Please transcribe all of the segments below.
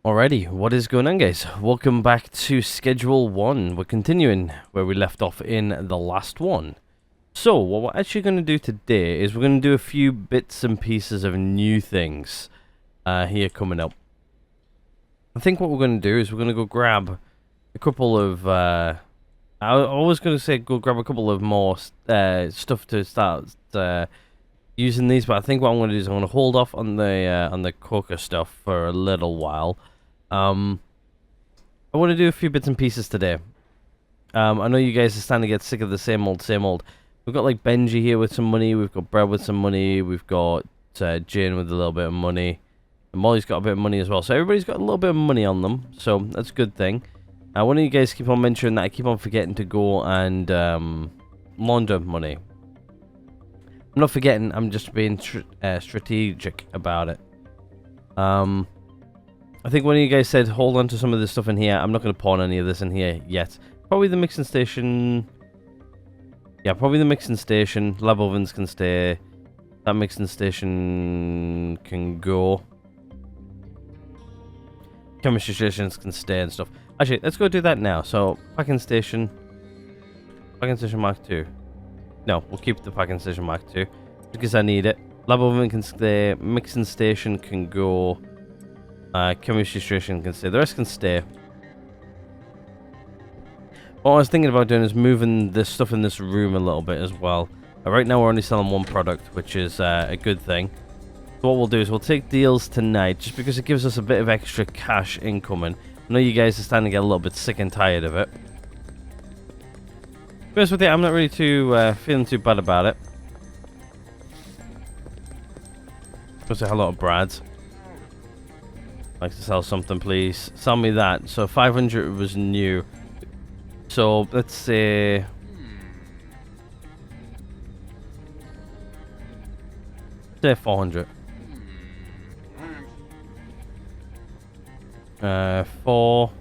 Alrighty, what is going on, guys? Welcome back to Schedule 1. We're continuing where we left off in the last one. So, what we're actually going to do today is we're going to do a few bits and pieces of new things here coming up. I think what we're going to do is we're going to go grab a couple of... I was going to say go grab a couple of more stuff to start using these, but I think what I'm going to do is I'm going to hold off on the coca stuff for a little while. I want to do a few bits and pieces today. I know you guys are starting to get sick of the same old, same old. We've got like Benji here with some money. We've got Brad with some money. We've got Jane with a little bit of money. And Molly's got a bit of money as well. So everybody's got a little bit of money on them. So that's a good thing. One of you guys keep on mentioning that I keep on forgetting to go and launder money. I'm not forgetting. I'm just being strategic about it. I think one of you guys said hold on to some of this stuff in here. I'm not going to pawn any of this in here yet. Probably the mixing station. Yeah, probably the mixing station. Lab ovens can stay. That mixing station can go. Chemistry stations can stay and stuff. Actually, let's go do that now. So, packing station. Packing station Mark II. No, we'll keep the packing station Mark II. Because I need it. Lab oven can stay. Mixing station can go. Chemistry station can stay. The rest can stay. What I was thinking about doing is moving this stuff in this room a little bit as well. Right now we're only selling one product, which is a good thing. So what we'll do is we'll take deals tonight, just because it gives us a bit of extra cash incoming. I know you guys are starting to get a little bit sick and tired of it. To be honest with you, I'm not really feeling too bad about it. Go say hello to Brad. Like to sell something, please. Sell me that. So 500 was new. So let's say 400. 4.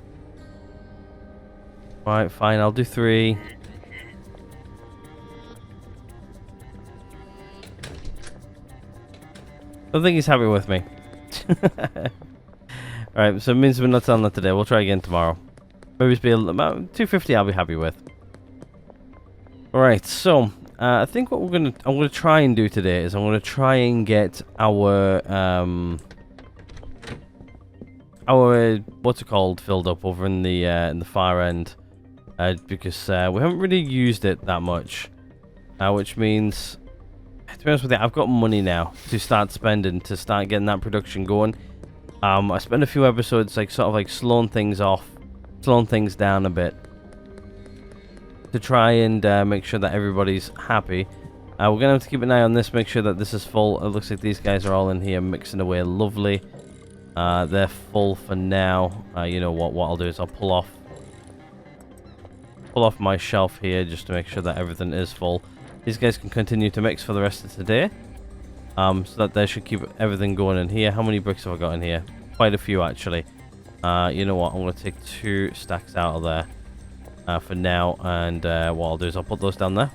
Right, fine. I'll do 3. I think he's happy with me. Alright, so it means we're not selling that today. We'll try again tomorrow. Maybe it's be about 250 I'll be happy with. Alright, so I think what I'm gonna try and do today is I'm gonna try and get our what's it called filled up over in the far end. Because we haven't really used it that much. Which means, to be honest with you, I've got money now to start spending, to start getting that production going. I spent a few episodes sort of slowing things down a bit to try and make sure that everybody's happy. We're gonna have to keep an eye on this, make sure that this is full. It looks like these guys are all in here mixing away lovely. They're full for now. You know what I'll do is I'll pull off my shelf here just to make sure that everything is full. These guys can continue to mix for the rest of today. So that they should keep everything going in here. How many bricks have I got in here? Quite a few, actually. You know what? I'm going to take 2 stacks out of there for now. And what I'll do is I'll put those down there.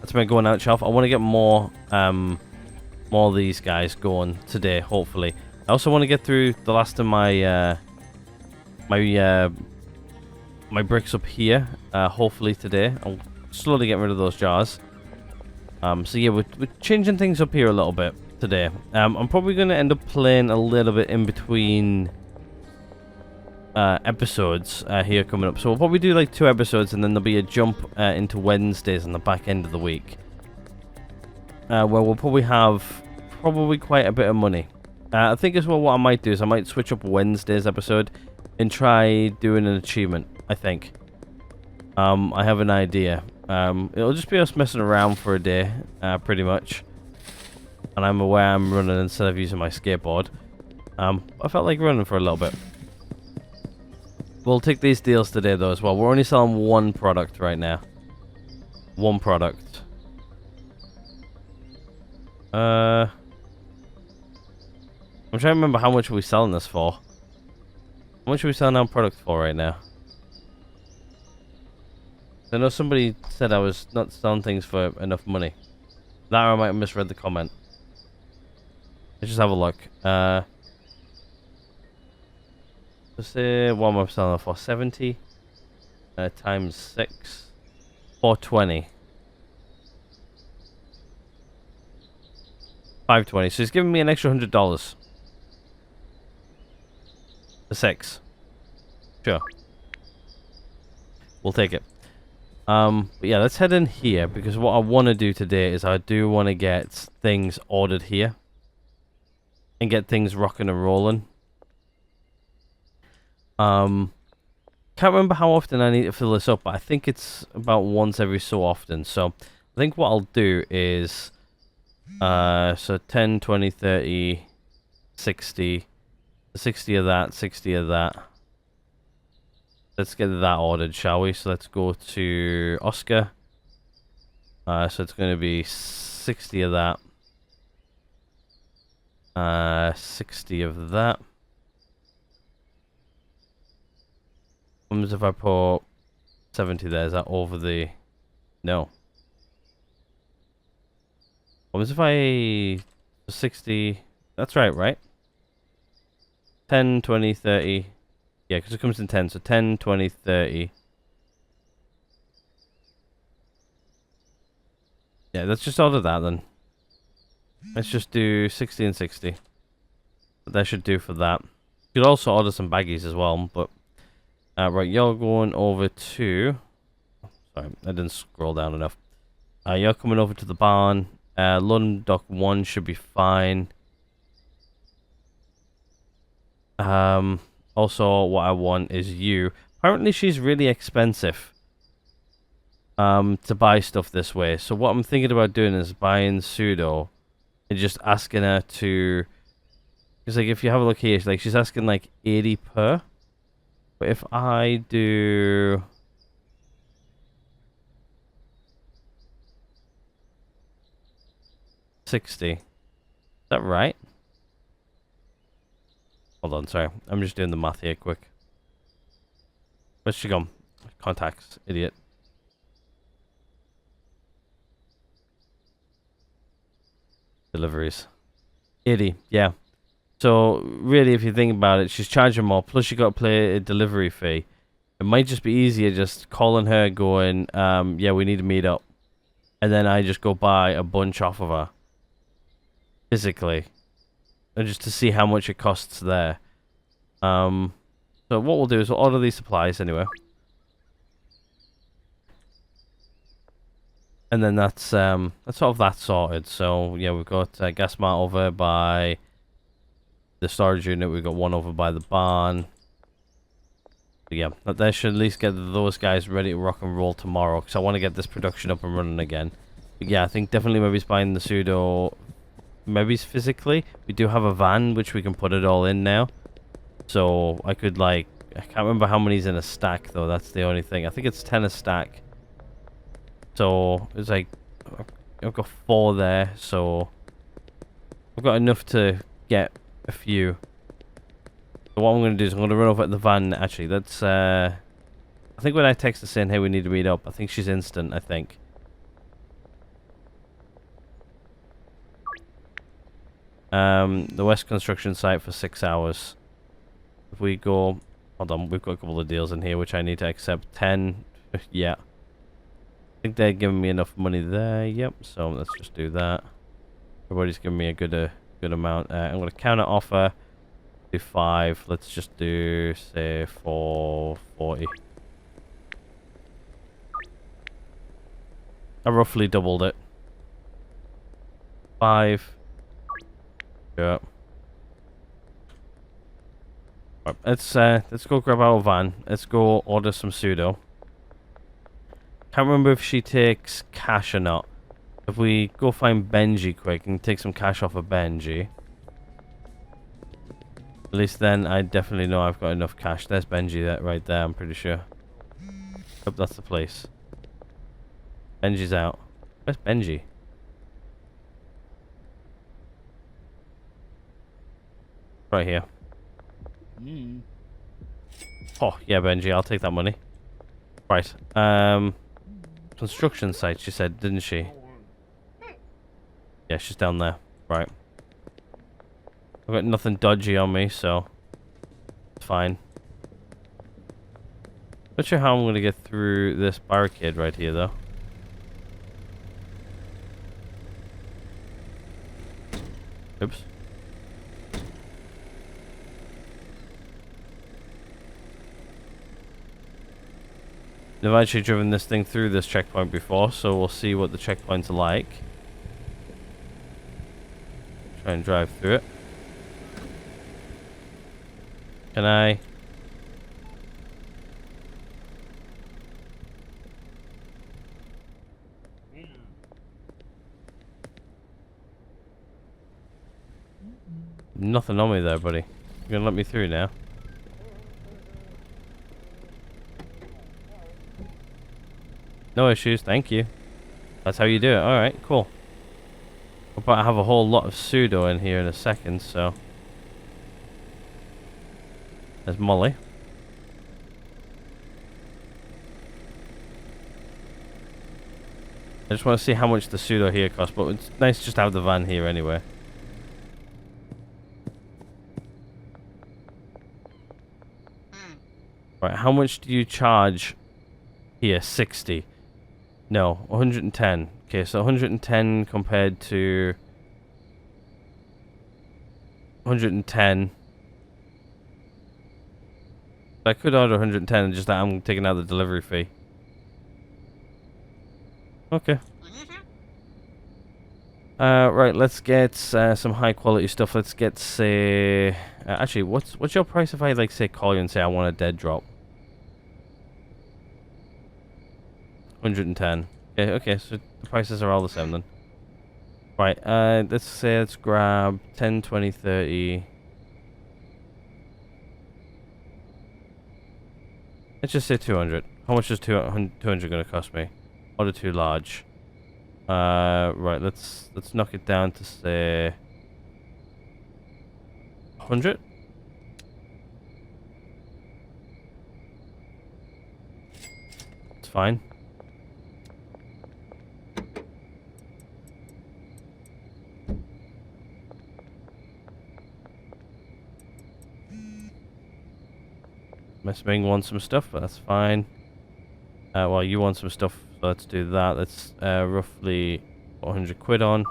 That's my going out shelf. I want to get more of these guys going today, hopefully. I also want to get through the last of my my bricks up here, hopefully today. I'll slowly get rid of those jars. So yeah, we're changing things up here a little bit today. I'm probably going to end up playing a little bit in between episodes here coming up. So we'll probably do like 2 episodes, and then there'll be a jump into Wednesdays on the back end of the week. Where we'll probably have quite a bit of money. I think as well what I might do is I might switch up Wednesday's episode and try doing an achievement, I think. I have an idea. It'll just be us messing around for a day, pretty much. And I'm aware I'm running instead of using my skateboard. I felt like running for a little bit. We'll take these deals today though as well. We're only selling 1 product right now. 1 product. I'm trying to remember how much are we selling this for. How much are we selling our product for right now? I know somebody said I was not selling things for enough money. That or I might have misread the comment. Let's just have a look. Let's say what am I selling for? 70 times 6. 420. 520. So he's giving me an extra $100. For 6. Sure. We'll take it. But yeah, let's head in here because what I want to do today is I do want to get things ordered here and get things rocking and rolling. Can't remember how often I need to fill this up, but I think it's about once every so often. So I think what I'll do is so 10, 20, 30, 60, 60 of that, 60 of that. Let's get that ordered, shall we? So let's go to Oscar. So it's going to be 60 of that. 60 of that. What happens if I put 70 there? Is that over the... No. What happens if I... 60... That's right? 10, 20, 30... Yeah, because it comes in 10, so 10, 20, 30. Yeah, let's just order that then. Let's just do 60 and 60. That should do for that. You could also order some baggies as well, but... right, you're going over to... Sorry, I didn't scroll down enough. You're coming over to the barn. London Dock 1 should be fine. Also, what I want is you. Apparently, she's really expensive to buy stuff this way. So what I'm thinking about doing is buying Pseudo and just asking her to... Because like, if you have a look here, like she's asking like 80 per. But if I do... $60. Is that right? Hold on, sorry. I'm just doing the math here quick. Where's she gone? Contacts, idiot. Deliveries. 80, yeah. So, really, if you think about it, she's charging more, plus you got to pay a delivery fee. It might just be easier just calling her, going, yeah, we need to meet up. And then I just go buy a bunch off of her. Physically. And just to see how much it costs there. So what we'll do is we'll order these supplies anyway. And then that's sort of that sorted. So yeah, we've got gas mart over by the storage unit. We've got one over by the barn. But yeah, that should at least get those guys ready to rock and roll tomorrow. Because I want to get this production up and running again. But yeah, I think definitely maybe buying the Pseudo... Maybe physically. We do have a van which we can put it all in now. So I could like... I can't remember how many's in a stack though. That's the only thing. I think it's 10 a stack. So it's like... I've got 4 there. So I've got enough to get a few. So what I'm going to do is I'm going to run over at the van. Actually, that's... I think when I text her saying, hey, we need to meet up. I think she's instant, I think. The West construction site for 6 hours. If we go... Hold on, we've got a couple of deals in here which I need to accept. 10. Yeah. I think they're giving me enough money there. Yep, so let's just do that. Everybody's giving me a good amount. I'm going to counter offer. Do 5. Let's just do, say, 440. I roughly doubled it. 5. Yeah. Right, let's go grab our van. Let's go order some Pseudo. Can't remember if she takes cash or not. If we go find Benji quick and take some cash off of Benji. At least then I definitely know I've got enough cash. There's Benji right there, I'm pretty sure. Hope that's the place. Benji's out. Where's Benji? Right here. Oh, yeah, Benji, I'll take that money. Right. Construction site, she said, didn't she? Yeah, she's down there. Right. I've got nothing dodgy on me, so it's fine. Not sure how I'm going to get through this barricade right here, though. Oops. I've actually driven this thing through this checkpoint before, so we'll see what the checkpoints are like. Try and drive through it. Can I? Nothing on me there, buddy. You're gonna let me through now? No issues, thank you. That's how you do it. Alright, cool. I'll probably have a whole lot of pseudo in here in a second, so. There's Molly. I just want to see how much the pseudo here costs, but it's nice just to have the van here anyway. Right, how much do you charge here? 60. No, 110. Okay, so 110 compared to 110. I could order 110 and just that I'm taking out the delivery fee. Okay. Right, let's get some high quality stuff. Let's get, say, actually, what's your price if I like say call you and say I want a dead drop? 110. Yeah, okay, so the prices are all the same then. Right, let's grab 10, 20, 30. Let's just say 200. How much is 200 going to cost me? Order too large. Right, let's knock it down to say 100. It's fine. Miss Ming wants some stuff, but that's fine. Well, you want some stuff, so let's do that. That's roughly 100 quid on.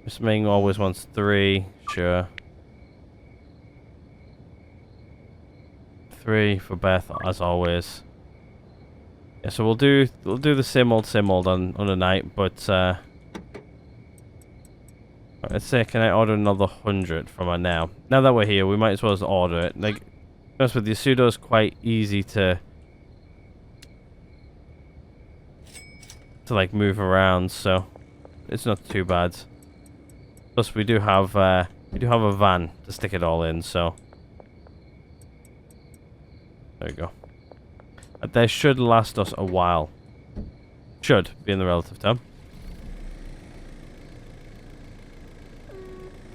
Miss Ming always wants 3, sure. 3 for Beth, as always. Yeah, so we'll do the same old on a night, but let's say, can I order another 100 from her now? Now that we're here, we might as well just order it. Like, to be honest with you, pseudo's quite easy to like move around, so it's not too bad. Plus, we do have a van to stick it all in, so there we go. They should last us a while. Should be in the relative term.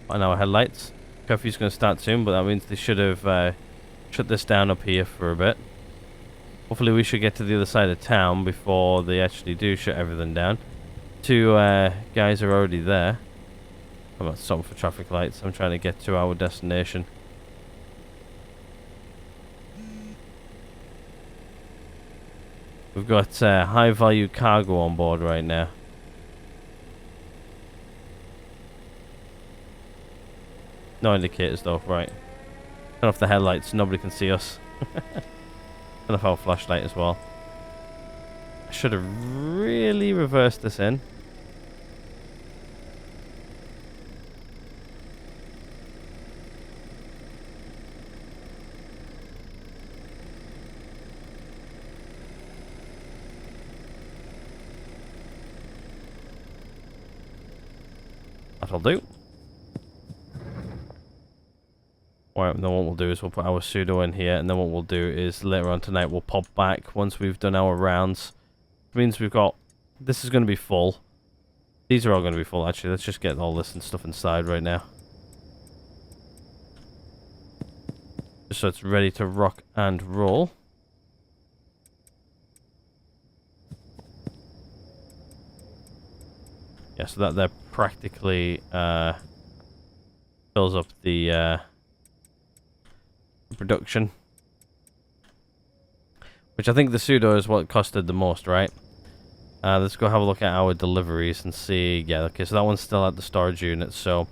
And our headlights. Curfew's going to start soon, but that means they should have shut this down up here for a bit. Hopefully we should get to the other side of town before they actually do shut everything down. 2 guys are already there. I'm not stopping for traffic lights. I'm trying to get to our destination. We've got high value cargo on board right now. No indicators though, right. Turn off the headlights, nobody can see us. Turn off our flashlight as well. I should have really reversed this in. That'll do. Alright, then what we'll do is we'll put our pseudo in here, and then what we'll do is later on tonight we'll pop back once we've done our rounds. It means we've got... This is going to be full. These are all going to be full, actually. Let's just get all this and stuff inside right now. Just so it's ready to rock and roll. Yeah, so that practically fills up the production. Which I think the pseudo is what costed the most, right? Let's go have a look at our deliveries and see. Yeah, okay, so that one's still at the storage unit. So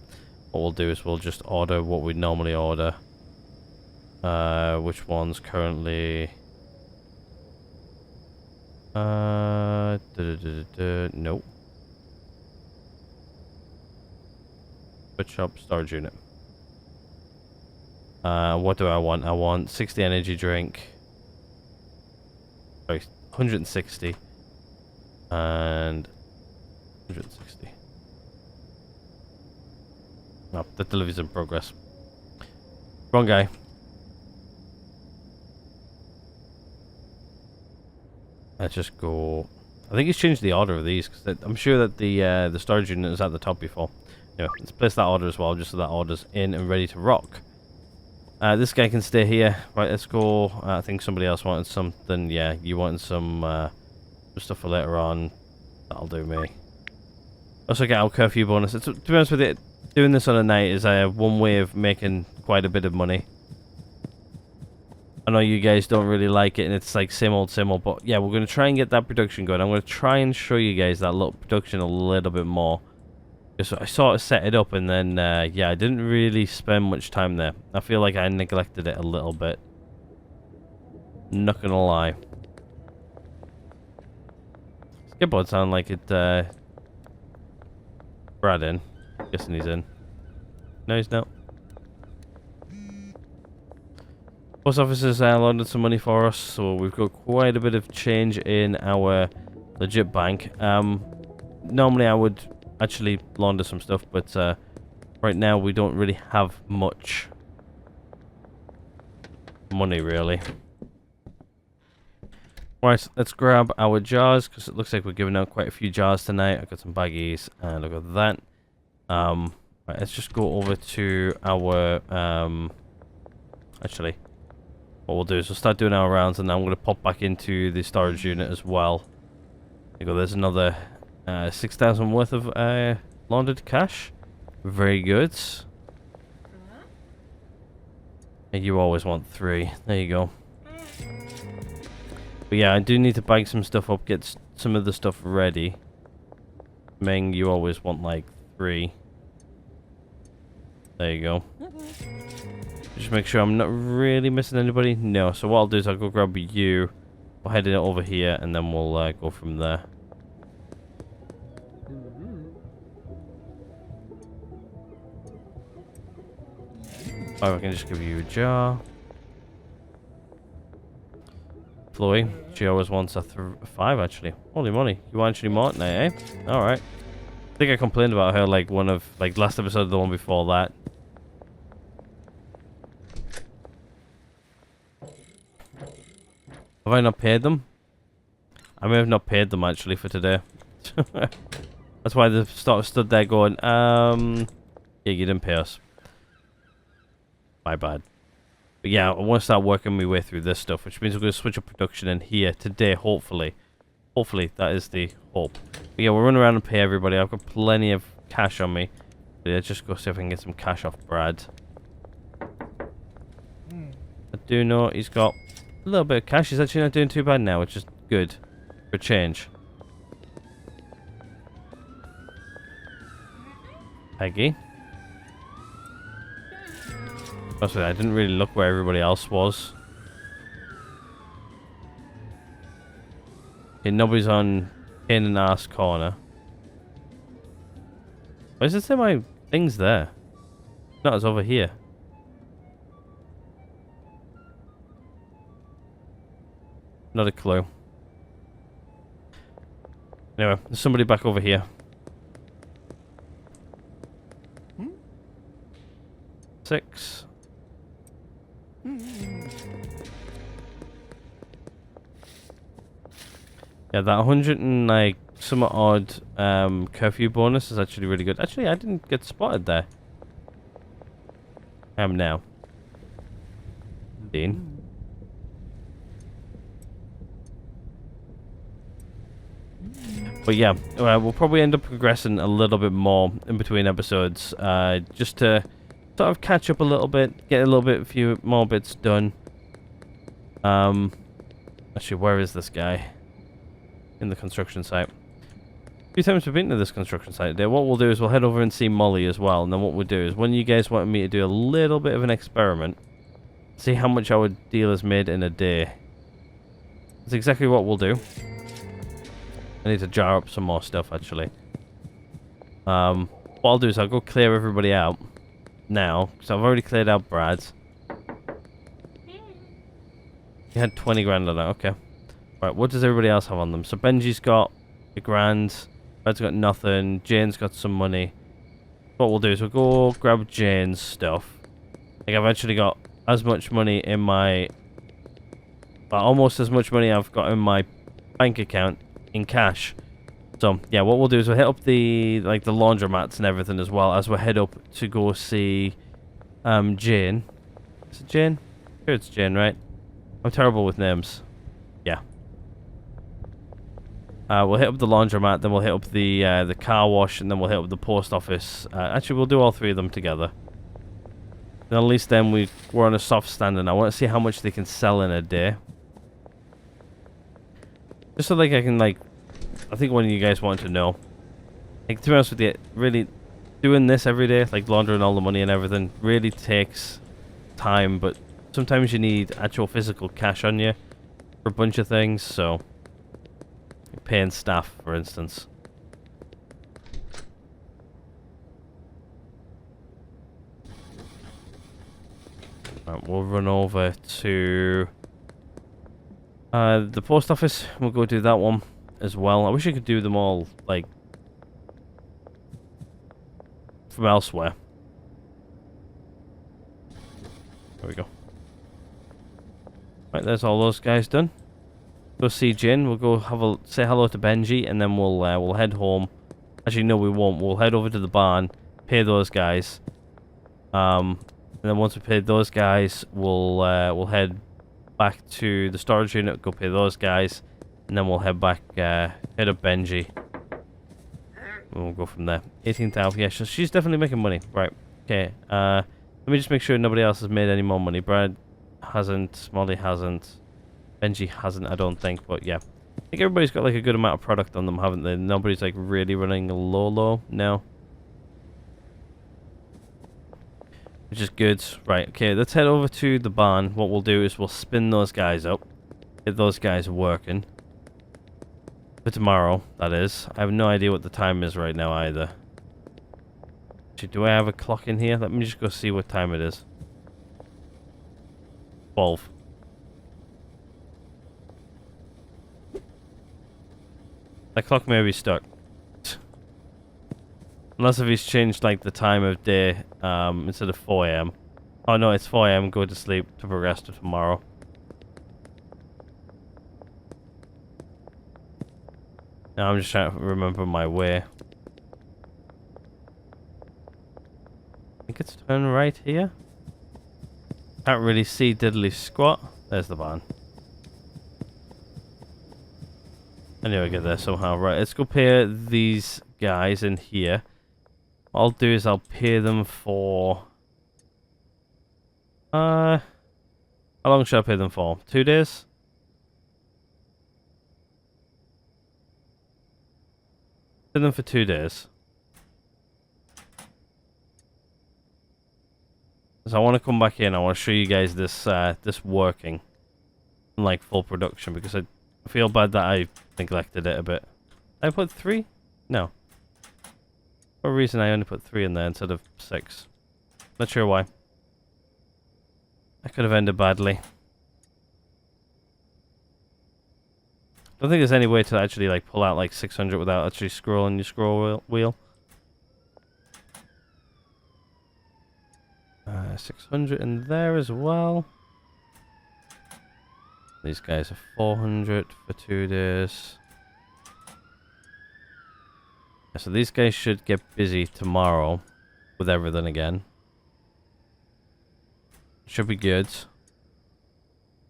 what we'll do is we'll just order what we normally order. Which one's currently... Nope. Switch shop, storage unit. What do I want? I want 60 energy drink. Sorry, 160. And 160. Oh, the delivery's in progress. Wrong guy. Let's just go. I think he's changed the order of these because I'm sure that the storage unit is at the top before. Anyway, let's place that order as well, just so that order's in and ready to rock. This guy can stay here. Right, let's go. I think somebody else wanted something. Yeah, you wanted some stuff for later on. That'll do me. Also get our curfew bonus. To be honest with you, doing this on a night is one way of making quite a bit of money. I know you guys don't really like it and it's like same old, but yeah, we're going to try and get that production going. I'm going to try and show you guys that little production a little bit more. So I sort of set it up and then, yeah, I didn't really spend much time there. I feel like I neglected it a little bit. Not gonna lie. Skateboard sound like it, Brad in. Guessing he's in. No, he's not. Post office has loaned some money for us, so we've got quite a bit of change in our legit bank. Normally I would actually launder some stuff, but right now we don't really have much money, really. Right, let's grab our jars, because it looks like we're giving out quite a few jars tonight. I've got some baggies, and I've got that. Right, let's just go over to our, actually, what we'll do is we'll start doing our rounds, and then I'm going to pop back into the storage unit as well. There you go, there's another 6,000 worth of laundered cash. Very good. And you always want 3. There you go. But yeah, I do need to bag some stuff up, get some of the stuff ready. Meng, you always want like 3. There you go. Just make sure I'm not really missing anybody. No, so what I'll do is I'll go grab you. We'll head it over here and then we'll go from there. I can just give you a jar. Chloe, she always wants a 5 actually. Holy moly, you want actually more tonight, eh? Alright. I think I complained about her like last episode, the one before that. Have I not paid them? I may have not paid them actually for today. That's why they sort of stood there going, yeah, you didn't pay us. My bad. But yeah, I want to start working my way through this stuff, which means we're going to switch up production in here today, hopefully. Hopefully, that is the hope. But yeah, we'll run around and pay everybody. I've got plenty of cash on me. But yeah, just go see if I can get some cash off Brad. I do know he's got a little bit of cash. He's actually not doing too bad now, which is good. For a change. Peggy. I didn't really look where everybody else was. Okay, nobody's on in and ass corner. Why does it say my thing's there? Not as over here. Not a clue. Anyway, there's somebody back over here. 6. Yeah, that 100 and like some odd curfew bonus is actually really good. Actually, I didn't get spotted there. I am now. Dean. But yeah, we'll probably end up progressing a little bit more in between episodes, just to sort of catch up a little bit, get a little bit, few more bits done. Actually, where is this guy? In the construction site. A few times we've been to this construction site today. What we'll do is we'll head over and see Molly as well, and then what we'll do is when you guys wanted me to do a little bit of an experiment, see how much our dealers made in a day. That's exactly what we'll do. I need to jar up some more stuff, actually. What I'll do is I'll go clear everybody out now, because I've already cleared out Brad's. He had 20 grand on that, okay. Right, what does everybody else have on them? So Benji's got a grand, Brad's got nothing, Jane's got some money. What we'll do is we'll go grab Jane's stuff. Like, I've actually got as much money in my... almost as much money I've got in my bank account in cash. So, yeah, what we'll do is we'll hit up the, like, the laundromats and everything as well as we'll head up to go see, Jane. Is it Jane? Sure it's Jane, right? I'm terrible with names. Yeah. We'll hit up the laundromat, then we'll hit up the car wash, and then we'll hit up the post office. Actually, we'll do all three of them together. Then at least then we're on a soft standing. I want to see how much they can sell in a day. Just so, like, I can, like... I think one of you guys wanted to know. Like, to be honest with you, really, doing this every day, like laundering all the money and everything, really takes time, but sometimes you need actual physical cash on you for a bunch of things, so... paying staff, for instance. Right, we'll run over to... the post office. We'll go do that one as well. I wish I could do them all, like, from elsewhere. There we go. Right, there's all those guys done. Go see Jin. We'll go say hello to Benji, and then we'll head home. Actually, no, we won't. We'll head over to the barn, pay those guys. And then once we paid those guys, we'll head back to the storage unit, go pay those guys, and then we'll head back, head up Benji. And we'll go from there. 18,000, yeah, she's definitely making money. Right, okay. Let me just make sure nobody else has made any more money. Brad hasn't, Molly hasn't, Benji hasn't, I don't think, but yeah. I think everybody's got like a good amount of product on them, haven't they? Nobody's like really running low now. Which is good. Right, okay, let's head over to the barn. What we'll do is we'll spin those guys up. Get those guys working. For tomorrow, that is. I have no idea what the time is right now either. Actually, do I have a clock in here? Let me just go see what time it is. 12. That clock may be stuck. Unless if he's changed like the time of day instead of 4 AM. Oh no, it's 4 AM, go to sleep to progress to tomorrow. Now I'm just trying to remember my way. I think it's turn right here. Can't really see diddly squat. There's the barn. I knew I'd get there somehow. Right, let's go pay these guys in here. What I'll do is I'll pay them for... how long should I pay them for? 2 days? Pay them for 2 days. So I want to come back in. I want to show you guys this this working in like full production, because I feel bad that I neglected it a bit. Did I put 3? No. For a reason I only put 3 in there instead of 6. Not sure why. That could have ended badly. Don't think there's any way to actually like pull out like 600 without actually scrolling your scroll wheel. 600 in there as well. These guys are 400 for 2 days. Yeah, so these guys should get busy tomorrow with everything again. Should be good.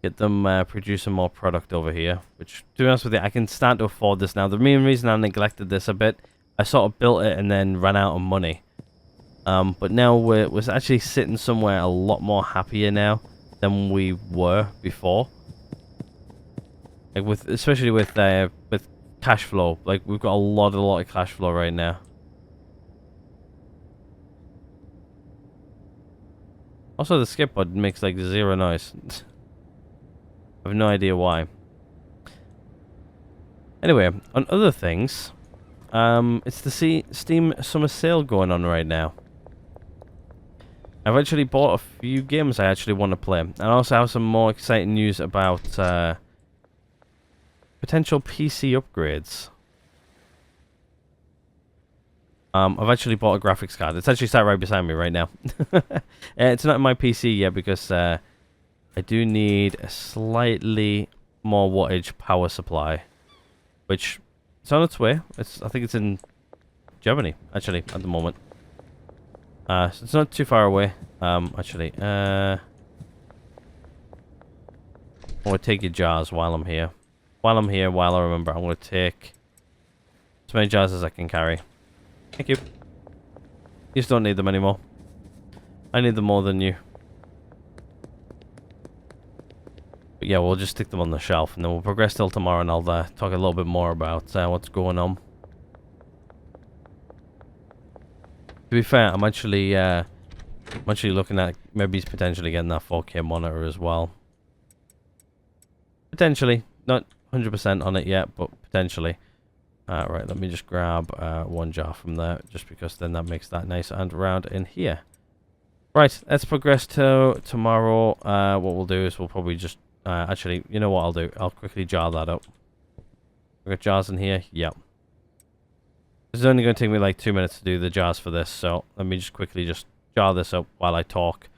Get them producing more product over here. Which, to be honest with you, I can start to afford this now. The main reason I neglected this a bit, I sort of built it and then ran out of money. But now we're actually sitting somewhere a lot more happier now than we were before. Like especially with cash flow. Like we've got a lot of cash flow right now. Also, the skip button makes like zero noise. I have no idea why. Anyway, on other things, it's the Steam Summer Sale going on right now. I've actually bought a few games I actually want to play. And I also have some more exciting news about potential PC upgrades. I've actually bought a graphics card. It's actually sat right beside me right now. It's not in my PC yet because I do need a slightly more wattage power supply. Which, it's on its way. I think it's in Germany, actually, at the moment. So it's not too far away, actually. I'm going to take your jars while I'm here. While I remember, I'm going to take as many jars as I can carry. Thank you. You just don't need them anymore. I need them more than you. But yeah, we'll just stick them on the shelf, and then we'll progress till tomorrow, and I'll talk a little bit more about what's going on. To be fair, I'm actually looking at maybe potentially getting that 4K monitor as well. Potentially, not 100% on it yet, but potentially. Right, let me just grab one jar from there, just because then that makes that nice and round in here. Right, let's progress to tomorrow. What we'll do is we'll probably just actually, you know what I'll do? I'll quickly jar that up. We've got jars in here. Yep. It's only going to take me like 2 minutes to do the jars for this, so let me just quickly just jar this up while I talk.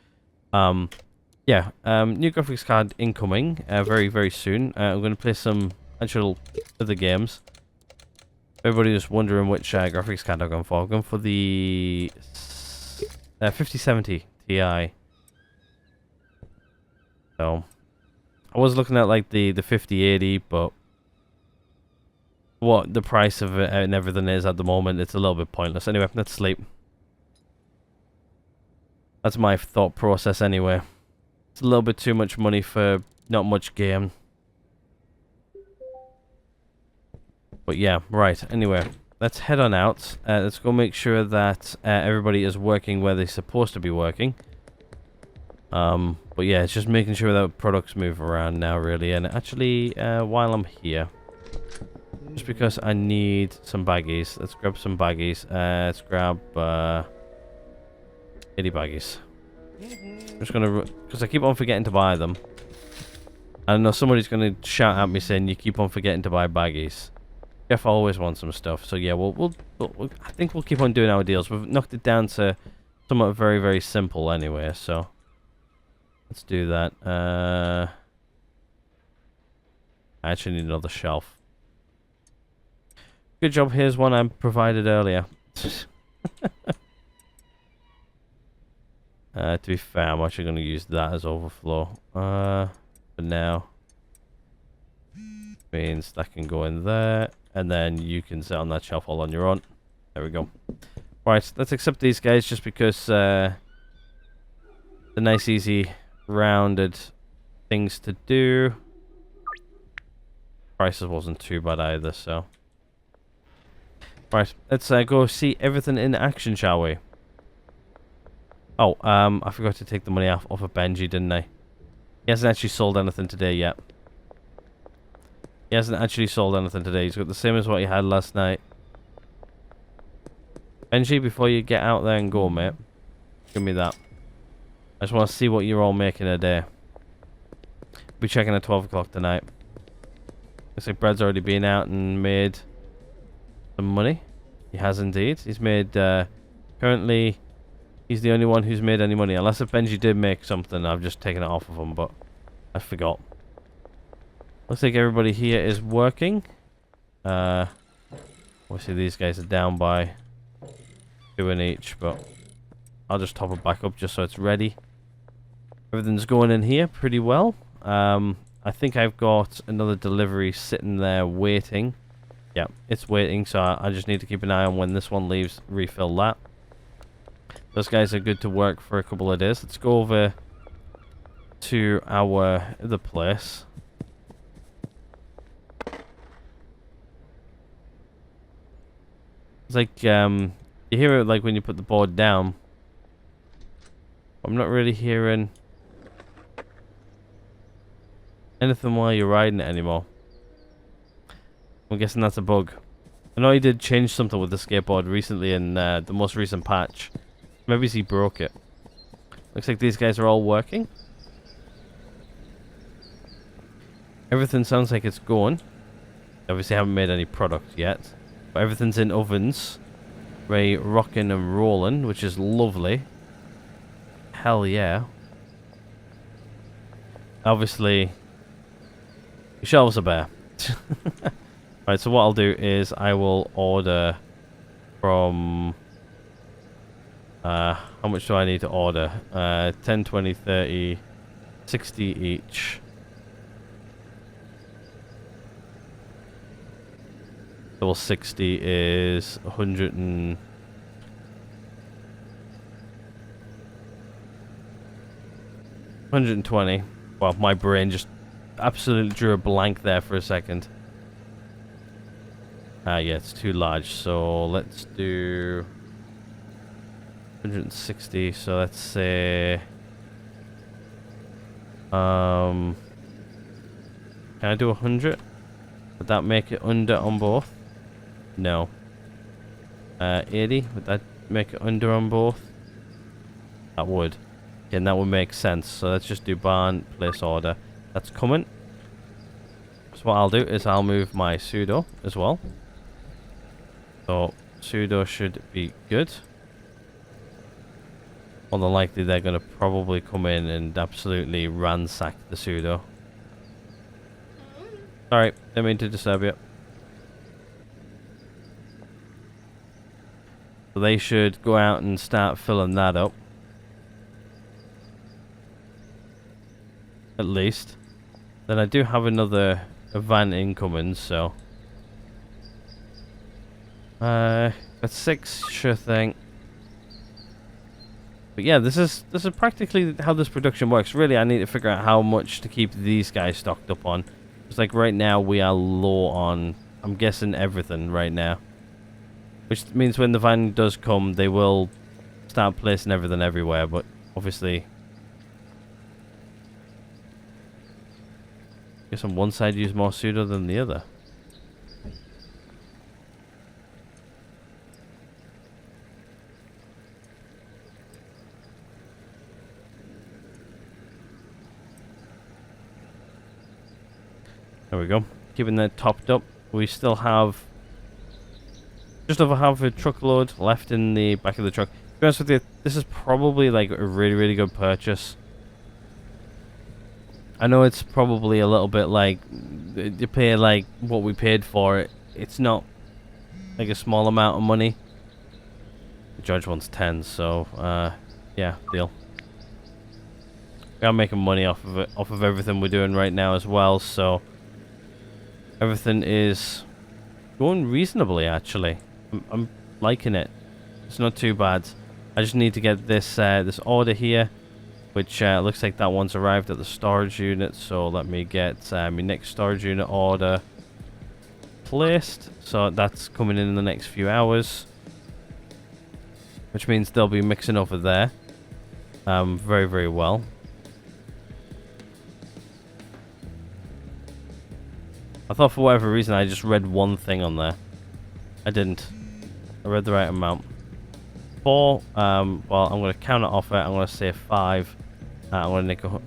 Yeah, new graphics card incoming very, very soon. I'm going to play some actual other games. Everybody was wondering which graphics card I'm going for. I'm going for the 5070 Ti. So, I was looking at like the 5080, but what the price of it and everything is at the moment, it's a little bit pointless. Anyway, let's sleep. That's my thought process anyway. It's a little bit too much money for not much game. But yeah, right. Anyway, let's head on out. Let's go make sure that everybody is working where they're supposed to be working. But yeah, it's just making sure that products move around now, really. And actually, while I'm here, just because I need some baggies, let's grab some baggies. Let's grab 80 baggies. I'm just gonna, because I keep on forgetting to buy them. I know somebody's gonna shout at me saying you keep on forgetting to buy baggies. Jeff always wants some stuff, so yeah, I think we'll keep on doing our deals. We've knocked it down to somewhat very, very simple anyway, so let's do that. I actually need another shelf. Good job, here's one I provided earlier. To be fair, I'm actually going to use that as overflow. For now. Means that can go in there. And then you can sit on that shelf all on your own. There we go. Right, let's accept these guys just because the nice, easy, rounded things to do. Prices wasn't too bad either, so. Right, let's go see everything in action, shall we? Oh, I forgot to take the money off of Benji, didn't I? He hasn't actually sold anything today yet. He hasn't actually sold anything today. He's got the same as what he had last night. Benji, before you get out there and go, mate, give me that. I just want to see what you're all making a day. Be checking at 12 o'clock tonight. Looks like Brad's already been out and made some money. He has indeed. He's made, currently, he's the only one who's made any money. Unless if Benji did make something, I've just taken it off of him, but I forgot. Looks like everybody here is working. Obviously these guys are down by 2 in each, but I'll just top it back up just so it's ready. Everything's going in here pretty well. I think I've got another delivery sitting there waiting. Yeah, it's waiting, so I just need to keep an eye on when this one leaves, refill that. Those guys are good to work for a couple of days. Let's go over to our other place. It's like, you hear it like when you put the board down. I'm not really hearing anything while you're riding it anymore. I'm guessing that's a bug. I know he did change something with the skateboard recently in the most recent patch. Maybe he broke it. Looks like these guys are all working. Everything sounds like it's going. Obviously haven't made any product yet. But everything's in ovens. Ready, rocking and rolling, which is lovely. Hell yeah. Obviously, your shelves are bare. Right, so what I'll do is I will order from... how much do I need to order? 10, 20, 30, 60 each. Double 60 is 100 and... 120. Well, my brain just absolutely drew a blank there for a second. Ah, yeah, it's too large. So let's do 160. So let's say, can I do 100? Would that make it under on both? No. 80. Would that make it under on both? That would. And that would make sense. So let's just do barn, place order. That's coming. So what I'll do is I'll move my pseudo as well. So pseudo should be good. More than likely they're going to probably come in and absolutely ransack the pseudo. Sorry, didn't mean to disturb you. So they should go out and start filling that up. At least. Then I do have another van incoming, so... that's 6, sure thing. But yeah, this is practically how this production works. Really, I need to figure out how much to keep these guys stocked up on. It's like right now we are low on, I'm guessing, everything right now. Which means when the van does come, they will start placing everything everywhere, but obviously... I guess on one side use more pseudo than the other. There we go. Keeping that topped up. We still have just over half a truckload left in the back of the truck. To be honest with you, this is probably like a really, really good purchase. I know it's probably a little bit like you pay like what we paid for it. It's not like a small amount of money. George wants 10, so yeah, deal. We are making money off of it, off of everything we're doing right now as well. So everything is going reasonably, actually. I'm liking it. It's not too bad. I just need to get this this order here. Which looks like that one's arrived at the storage unit. So let me get my next storage unit order placed. So that's coming in the next few hours. Which means they'll be mixing over there. Very, very well. I thought for whatever reason I just read one thing on there. I didn't. I read the right amount. 4. Well, I'm going to counter offer. I'm going to say 5. I'm going to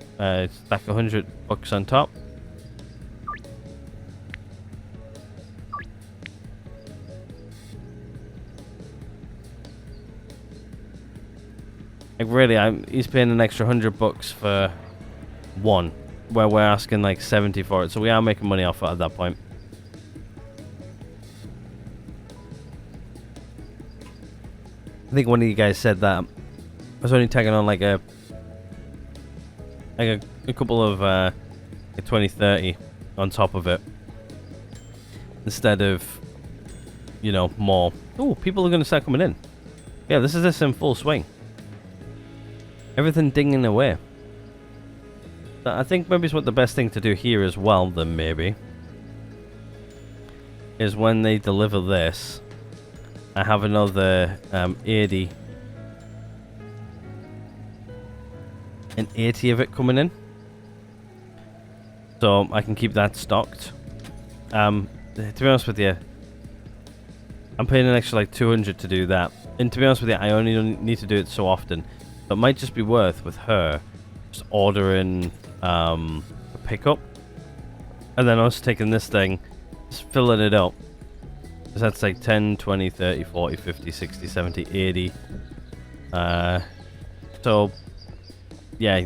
stack $100 on top. Like really, he's paying an extra $100 for one, where we're asking like 70 for it. So we are making money off it at that point. I think one of you guys said that I was only tagging on like a couple of 20-30 on top of it instead of, you know, more. Oh, people are going to start coming in. Yeah, this is in full swing. everything dinging away. So I think maybe it's what the best thing to do here as well, then maybe, is when they deliver this, I have another 80 of it coming in. So I can keep that stocked. To be honest with you, I'm paying an extra like 200 to do that. And to be honest with you, I only need to do it so often. So it might just be worth, with her, just ordering a pickup. And then us taking this thing, just filling it up. Because that's like 10, 20, 30, 40, 50, 60, 70, 80. So, yeah.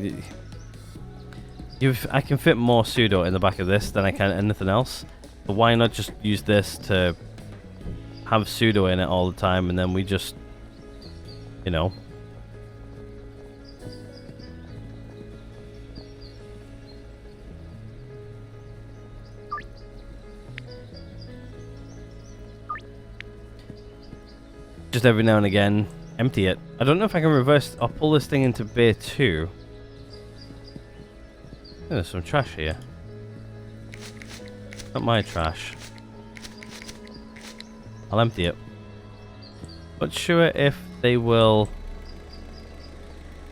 I can fit more pseudo in the back of this than I can anything else. But why not just use this to have pseudo in it all the time, and then we just, you know. Just every now and again, empty it. I don't know if I can reverse or pull this thing into bay 2. There's some trash here. Not my trash. I'll empty it. Not sure if they will...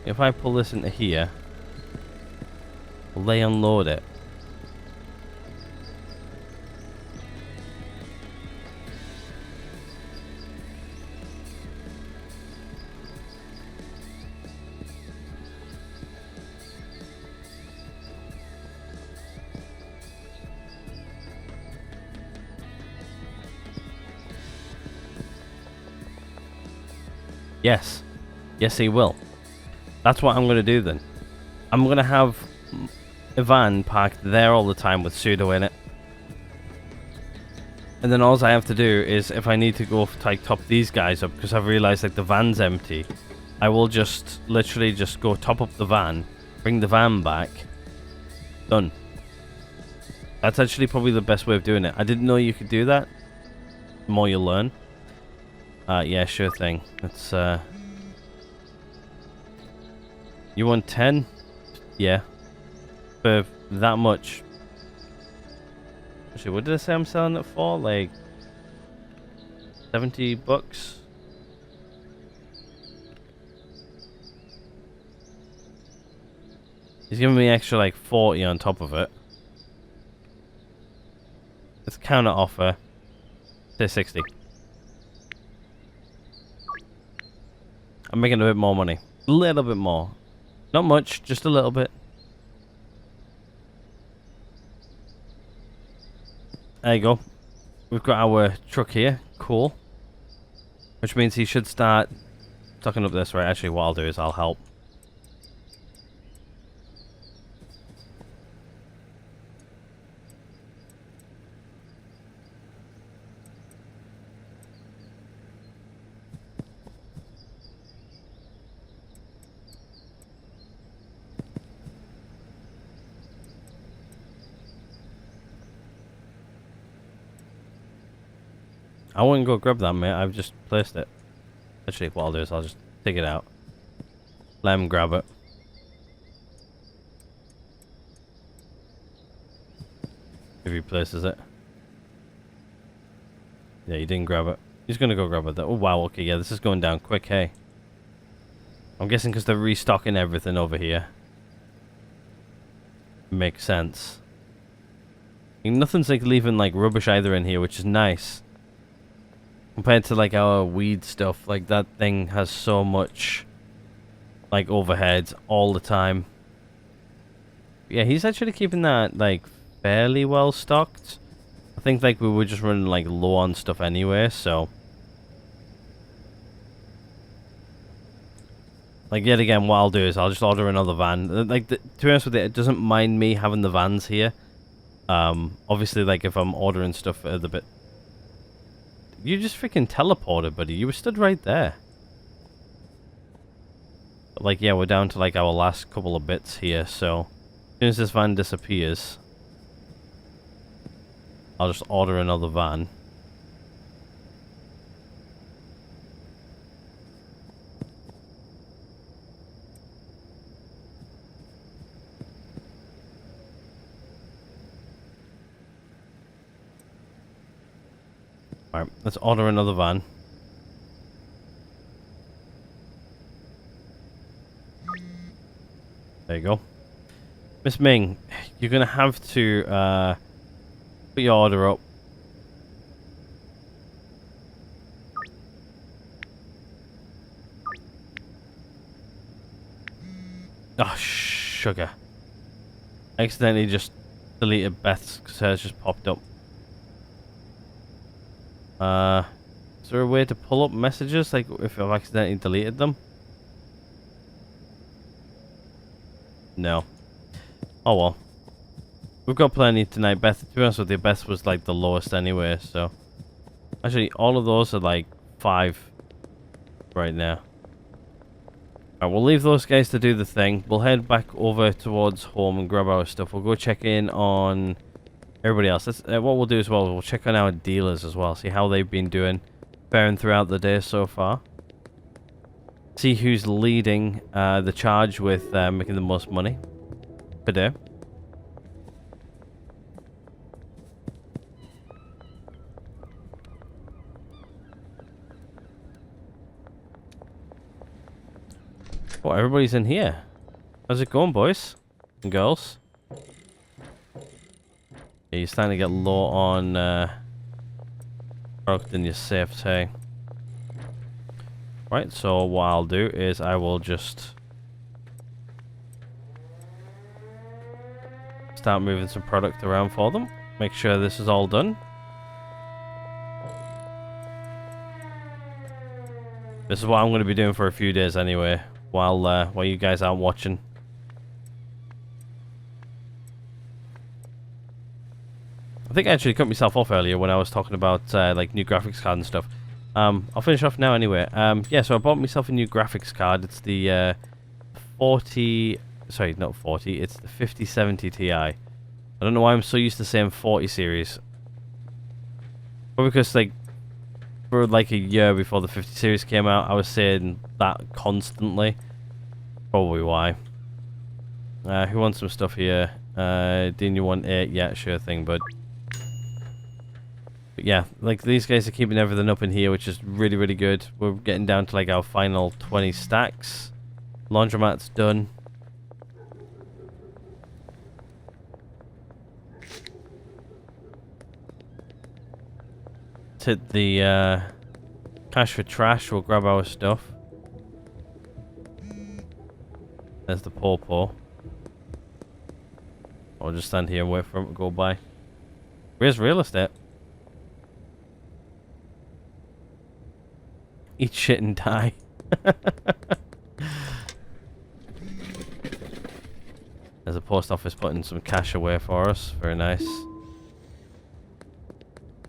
If I pull this into here, will they unload it? Yes. Yes, he will. That's what I'm going to do then. I'm going to have a van parked there all the time with pseudo in it. And then all I have to do is, if I need to go like top these guys up, because I've realized like the van's empty, I will just literally just go top up the van, bring the van back, done. That's actually probably the best way of doing it. I didn't know you could do that. The more you learn. Yeah, sure thing. It's you want 10? Yeah. For that much. Actually, what did I say I'm selling it for? Like 70 bucks? He's giving me extra like 40 on top of it. Let's counter offer. Say 60. I'm making a bit more money. A little bit more. Not much, just a little bit. There you go. We've got our truck here. Cool. Which means he should start tucking up this. Right, actually what I'll do is I'll help. I wouldn't go grab that, mate. I've just placed it. Actually, what I'll do is I'll just take it out. Let him grab it. If he places it. Yeah, he didn't grab it. He's gonna go grab it though. Oh, wow, okay, yeah, this is going down quick, hey. I'm guessing because they're restocking everything over here. Makes sense. And nothing's like leaving like rubbish either in here, which is nice. Compared to like our weed stuff, like that thing has so much like overhead all the time. Yeah, he's actually keeping that like fairly well stocked. I think like we were just running like low on stuff anyway, so like yet again what I'll do is I'll just order another van. Like to be honest with you, it doesn't mind me having the vans here. Obviously like if I'm ordering stuff at the bit. You just freaking teleported, buddy. You were stood right there. But like, yeah, we're down to like our last couple of bits here, so as soon as this van disappears, I'll just order another van. Alright, let's order another van. There you go. Miss Ming, you're gonna have to put your order up. Oh, sugar. I accidentally just deleted Beth's because hers just popped up. Is there a way to pull up messages, like if I've accidentally deleted them? No. Oh well. We've got plenty tonight. Beth, to be honest with you, Beth was like the lowest anyway, so... Actually, all of those are like 5 right now. Alright, we'll leave those guys to do the thing. We'll head back over towards home and grab our stuff. We'll go check in on everybody else. That's, what we'll do as well, we'll check on our dealers as well. See how they've been doing, faring throughout the day so far. See who's leading the charge with making the most money per day. Oh, everybody's in here. How's it going, boys and girls? Yeah, you're starting to get low on product in your safety. Right, so what I'll do is I will just start moving some product around for them. Make sure this is all done. This is what I'm going to be doing for a few days anyway, while you guys aren't watching. I think I actually cut myself off earlier when I was talking about like new graphics card and stuff. I'll finish off now anyway. Yeah, so I bought myself a new graphics card. It's the 40... Sorry, not 40. It's the 5070 Ti. I don't know why I'm so used to saying 40 series. But because, like, for like a year before the 50 series came out, I was saying that constantly. Probably why. Who wants some stuff here? Dean, you want 8? Yeah, sure thing, bud. But yeah, like these guys are keeping everything up in here, which is really, really good. We're getting down to like our final 20 stacks. Laundromat's done. Let's hit the cash for trash. We'll grab our stuff. There's the pawpaw. I'll just stand here and wait for him to go by. Where's real estate? Eat shit and die. There's a post office putting some cash away for us. Very nice.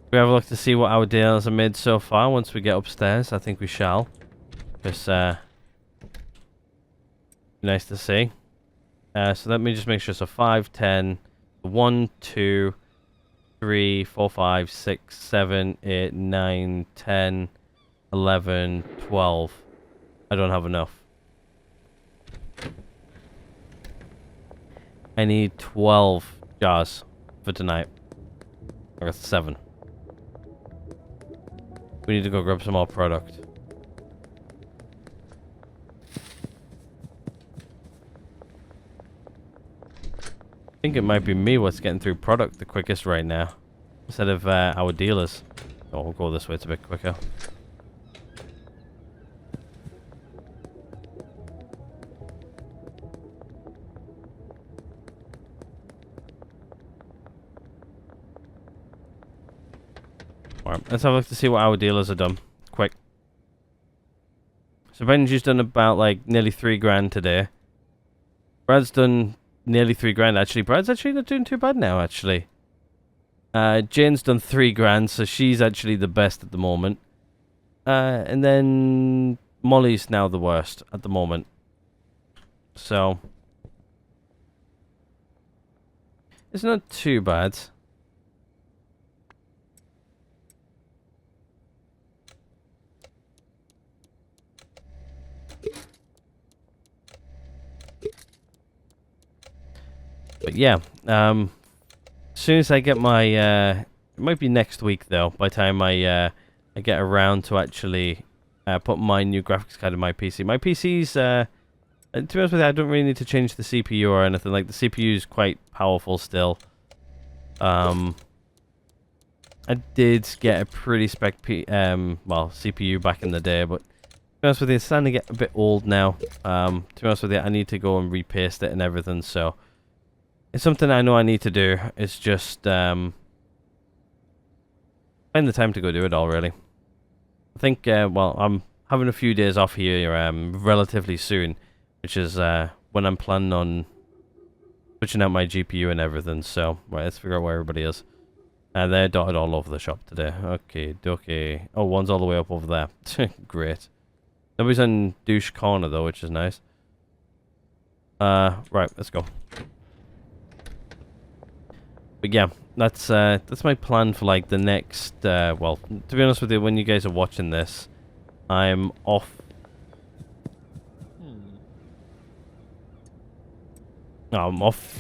We have a look to see what our deals are made so far once we get upstairs. I think we shall. Just nice to see. So let me just make sure. So 5, 10, 1, 2, 3, 4, 5, 6, 7, 8, 9, 10, 11, 12. I don't have enough. I need 12 jars for tonight. I got 7. We need to go grab some more product. I think it might be me what's getting through product the quickest right now, instead of our dealers. Oh, we'll go this way, it's a bit quicker. Alright, let's have a look to see what our dealers have done. Quick. So Benji's done about like nearly 3 grand today. Brad's done nearly 3 grand actually. Brad's actually not doing too bad now actually. Jane's done 3 grand, so she's actually the best at the moment. And then Molly's now the worst at the moment. So it's not too bad. But yeah, as soon as I get my It might be next week though, by the time I get around to actually put my new graphics card in my PC. My PC's, to be honest with you, I don't really need to change the CPU or anything. Like, the CPU is quite powerful still. I did get a pretty spec CPU back in the day, but to be honest with you, it's starting to get a bit old now. To be honest with you, I need to go and repaste it and everything, so it's something I know I need to do. It's just find the time to go do it all, really. I think, well, I'm having a few days off here relatively soon, which is when I'm planning on switching out my GPU and everything. So, right, let's figure out where everybody is. They're dotted all over the shop today. Okay, okay. Oh, one's all the way up over there. Great. Nobody's in douche corner though, which is nice. Right, let's go. But yeah, that's my plan for like the next. Well, to be honest with you, when you guys are watching this, I'm off. No, I'm off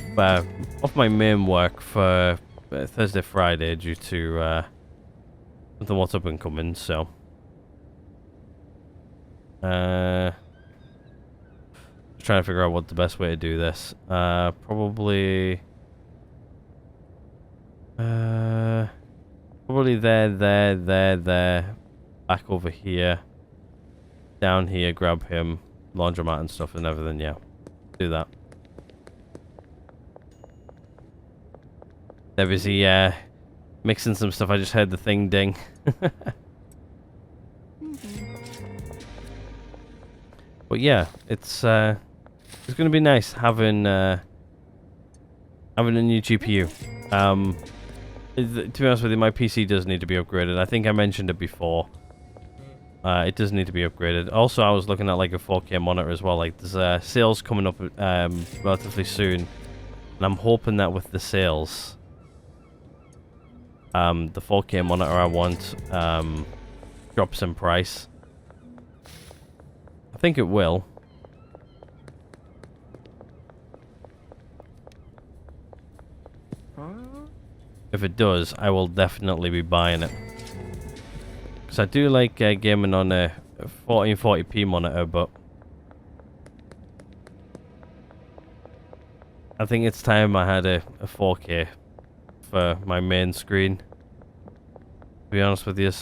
my main work for Thursday, Friday due to something what's up and coming. So, trying to figure out what the best way to do this. Probably there, back over here, down here, grab him, laundromat and stuff and everything. Yeah, do that. They're busy mixing some stuff. I just heard the thing ding. But yeah, it's going to be nice having a new GPU. To be honest with you, my PC does need to be upgraded. I think I mentioned it before. It does need to be upgraded. Also, I was looking at like a 4K monitor as well. Like, there's sales coming up relatively soon, and I'm hoping that with the sales, the 4K monitor I want drops in price. I think it will. If it does, I will definitely be buying it. Because I do like gaming on a 1440p monitor, but I think it's time I had a 4K for my main screen. To be honest with you, I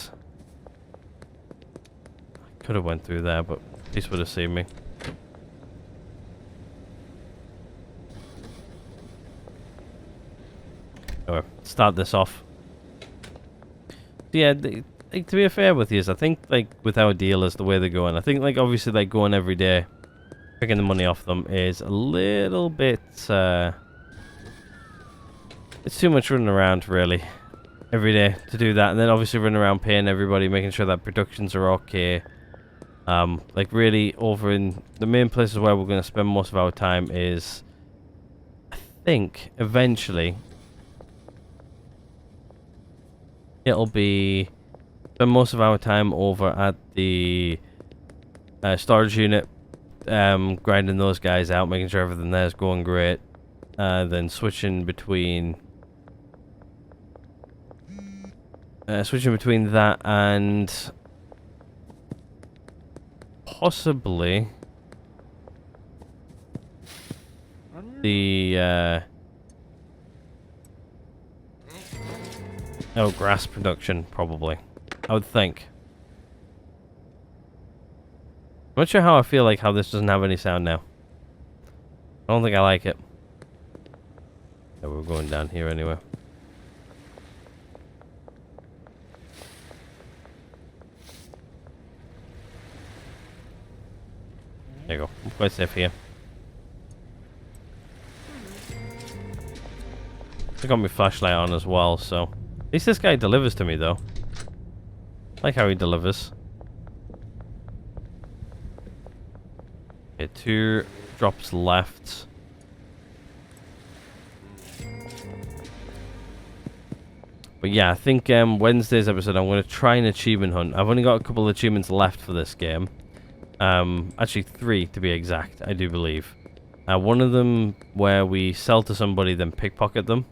could have went through there, but at least would have seen me. Or start this off. Yeah, like, to be fair with you, I think like with our dealers, the way they're going, I think like obviously like going every day, picking the money off them is a little bit. It's too much running around really, every day to do that, and then obviously running around paying everybody, making sure that productions are okay. Like really over in the main places where we're going to spend most of our time is, I think eventually it'll be spend most of our time over at the storage unit, grinding those guys out, making sure everything there is going great, then switching between that and possibly the grass production, probably. I would think. I'm not sure how I feel like how this doesn't have any sound now. I don't think I like it. Yeah, we're going down here anyway. There you go. I'm quite safe here. I got my flashlight on as well, so at least this guy delivers to me though. I like how he delivers. Okay, 2 drops left. But yeah, I think Wednesday's episode I'm going to try an achievement hunt. I've only got a couple of achievements left for this game. Actually 3 to be exact, I do believe. One of them where we sell to somebody then pickpocket them.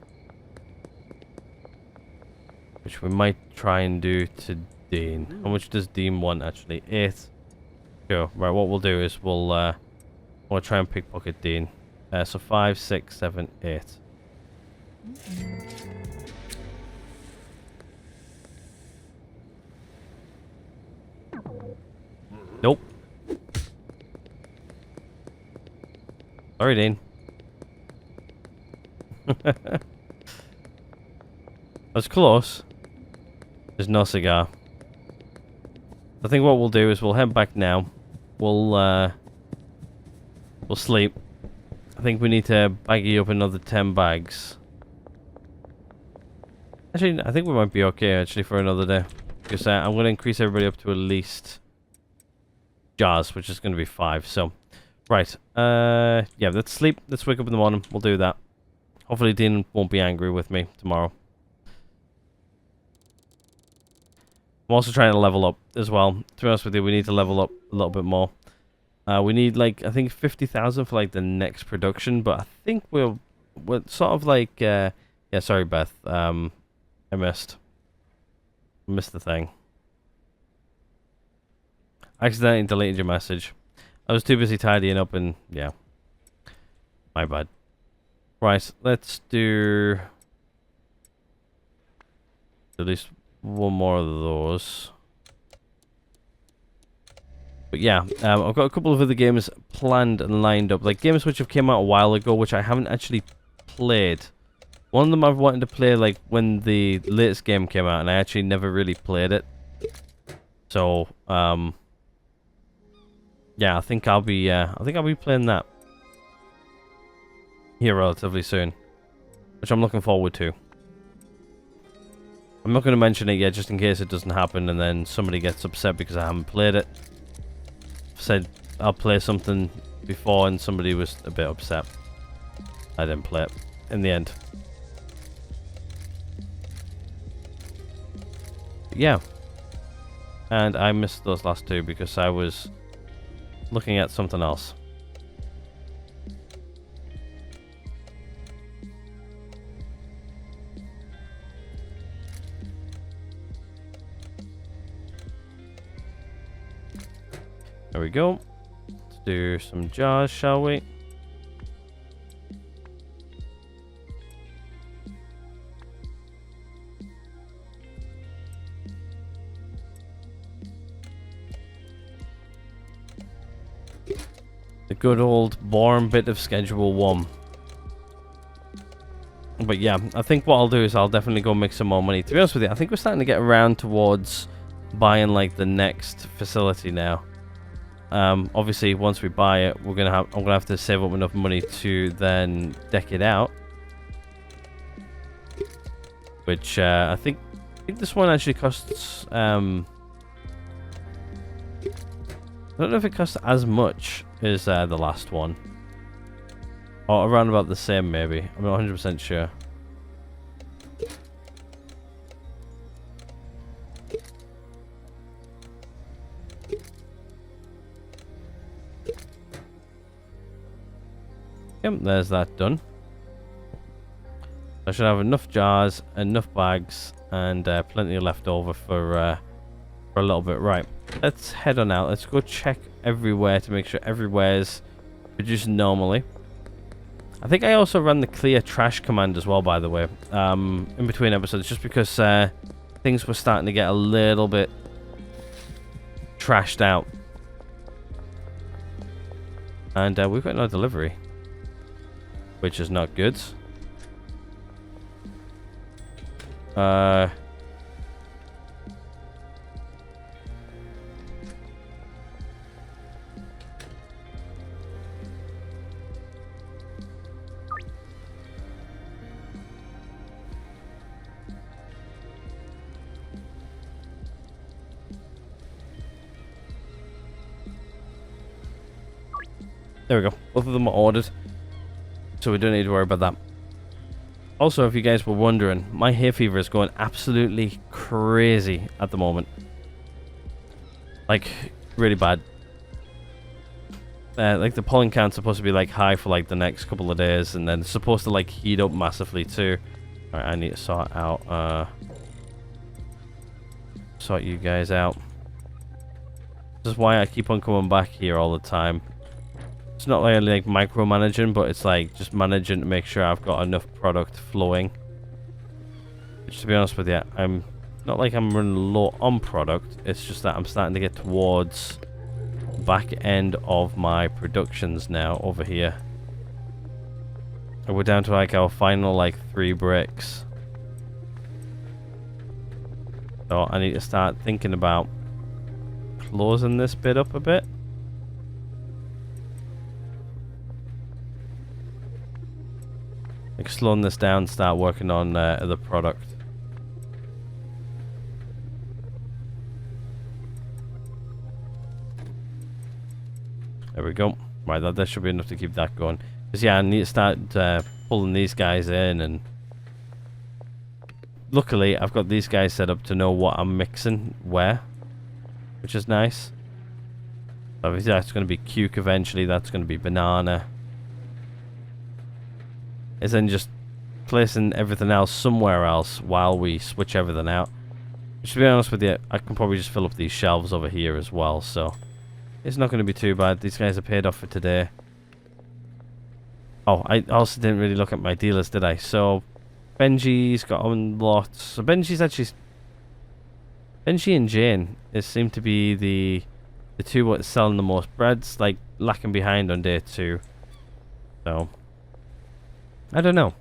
which we might try and do to Dean. How much does Dean want actually? 8. Sure. Right, what we'll do is we'll try and pickpocket Dean. So 5, 6, 7, 8. Nope. Sorry, Dean. That's close. There's no cigar. I think what we'll do is we'll head back now. We'll sleep. I think we need to baggy up another 10 bags. Actually, I think we might be okay actually for another day. Because I'm going to increase everybody up to at least jars, which is going to be 5. So, right. Yeah, let's sleep. Let's wake up in the morning. We'll do that. Hopefully Dean won't be angry with me tomorrow. I'm also trying to level up as well. To be honest with you, we need to level up a little bit more. We need like, I think 50,000 for like the next production, but I think we're sort of like, yeah, sorry Beth, I missed the thing. I accidentally deleted your message. I was too busy tidying up and, yeah, my bad. Right, let's do at least one more of those. But yeah, I've got a couple of other games planned and lined up. Like games which have came out a while ago, which I haven't actually played. One of them I've wanted to play like when the latest game came out, and I actually never really played it. So, yeah, I think I'll be playing that here relatively soon, which I'm looking forward to. I'm not going to mention it yet, just in case it doesn't happen, and then somebody gets upset because I haven't played it. Said I'll play something before and somebody was a bit upset. I didn't play it in the end. But yeah. And I missed those last 2 because I was looking at something else. There we go. Let's do some jars, shall we? The good old boring bit of Schedule 1. But yeah, I think what I'll do is I'll definitely go make some more money. To be honest with you, I think we're starting to get around towards buying like the next facility now. Obviously, once we buy it, I'm gonna have to save up enough money to then deck it out. Which I think this one actually costs. I don't know if it costs as much as the last one, or around about the same. Maybe I'm not 100% sure. Yep, there's that done. I should have enough jars, enough bags, and plenty left over for a little bit. Right, let's head on out. Let's go check everywhere to make sure everywhere's producing normally. I think I also ran the clear trash command as well, by the way, in between episodes, just because things were starting to get a little bit trashed out. And we've got no delivery, which is not good. There we go. Both of them are ordered, so we don't need to worry about that. Also, if you guys were wondering, my hay fever is going absolutely crazy at the moment. Like, really bad. Like, the pollen count's supposed to be, like, high for, like, the next couple of days, and then it's supposed to, like, heat up massively, too. Alright, I need to sort out, sort you guys out. This is why I keep on coming back here all the time. It's not really like micromanaging, but it's like just managing to make sure I've got enough product flowing. Which, to be honest with you, I'm not like I'm running low on product. It's just that I'm starting to get towards the back end of my productions now over here. And we're down to like our final like 3 bricks. So I need to start thinking about closing this bit up a bit. Like slowing this down, start working on the product. There we go. Right, that should be enough to keep that going. Because yeah, I need to start pulling these guys in, and luckily I've got these guys set up to know what I'm mixing where, which is nice. Obviously that's going to be cuke eventually, that's going to be banana. Is then just placing everything else somewhere else while we switch everything out. Which, to be honest with you, I can probably just fill up these shelves over here as well, so it's not going to be too bad. These guys are paid off for today. Oh, I also didn't really look at my dealers, did I? So Benji's got on lots. So Benji and Jane seem to be the two what's selling the most. Brad's like lacking behind on day 2. So I don't know.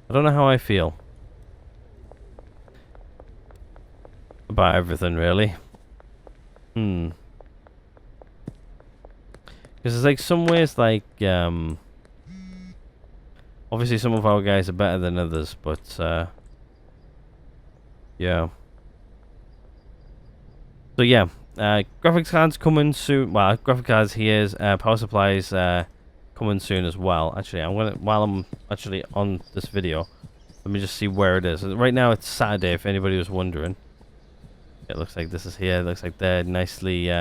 I don't know how I feel about everything, really. Because there's like some ways, like obviously some of our guys are better than others, but yeah. So yeah, graphics cards coming soon. Well, graphic cards here's power supplies coming soon as well. Actually, while I'm actually on this video, let me just see where it is. Right now it's Saturday, if anybody was wondering. It looks like this is here. It looks like they're nicely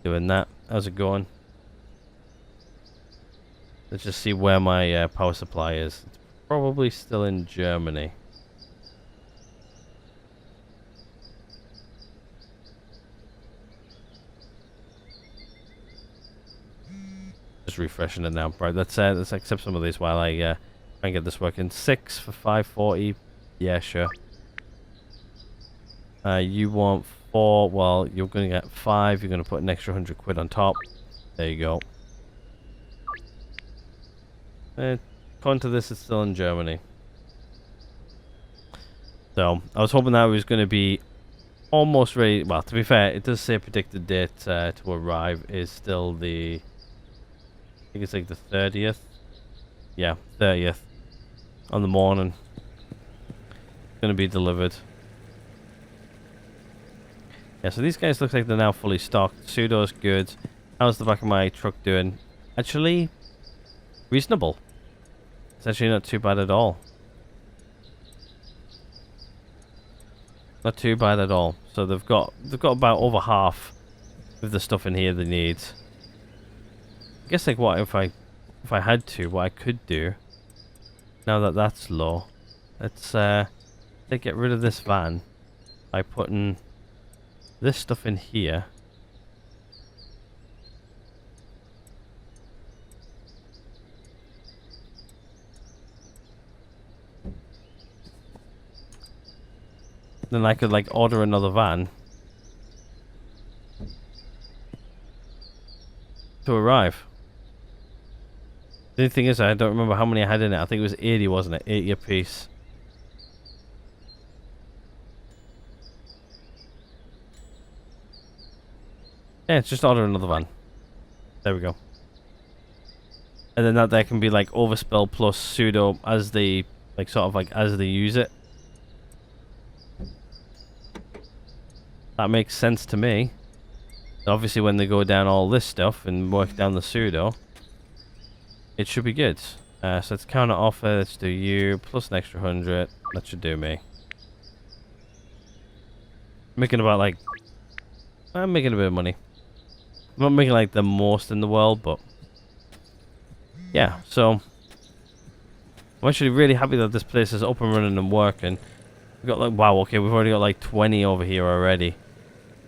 doing that. How's it going? Let's just see where my power supply is. It's probably still in Germany. Just refreshing it now. Right, let's accept some of these while I try and get this working. 6 for 540. Yeah, sure. You want 4. Well, you're going to get 5. You're going to put an extra 100 quid on top. There you go. According to this, it's still in Germany. So, I was hoping that it was going to be almost ready. Well, to be fair, it does say predicted date to arrive is still the... I think it's like the 30th. Yeah, 30th. On the morning. Going to be delivered. Yeah, so these guys look like they're now fully stocked. Pseudo's good. How's the back of my truck doing? Actually, reasonable. It's actually not too bad at all. Not too bad at all. So they've got about over half of the stuff in here they need. I guess like what if I had to, what I could do now that that's low, let's get rid of this van by putting this stuff in here. Then I could like order another van to arrive. The only thing is, I don't remember how many I had in it. I think it was 80, wasn't it? 80 a piece. Yeah, just order another van. There we go. And then that there can be like overspill plus pseudo as they like sort of like as they use it. That makes sense to me. Obviously when they go down all this stuff and work down the pseudo, it should be good. So let's counter offer, let's do you, plus an extra 100. That should do me. Making about like... I'm making a bit of money. I'm not making like the most in the world, but... yeah, so... I'm actually really happy that this place is up and running and working. We've got like, wow, okay, we've already got like 20 over here already.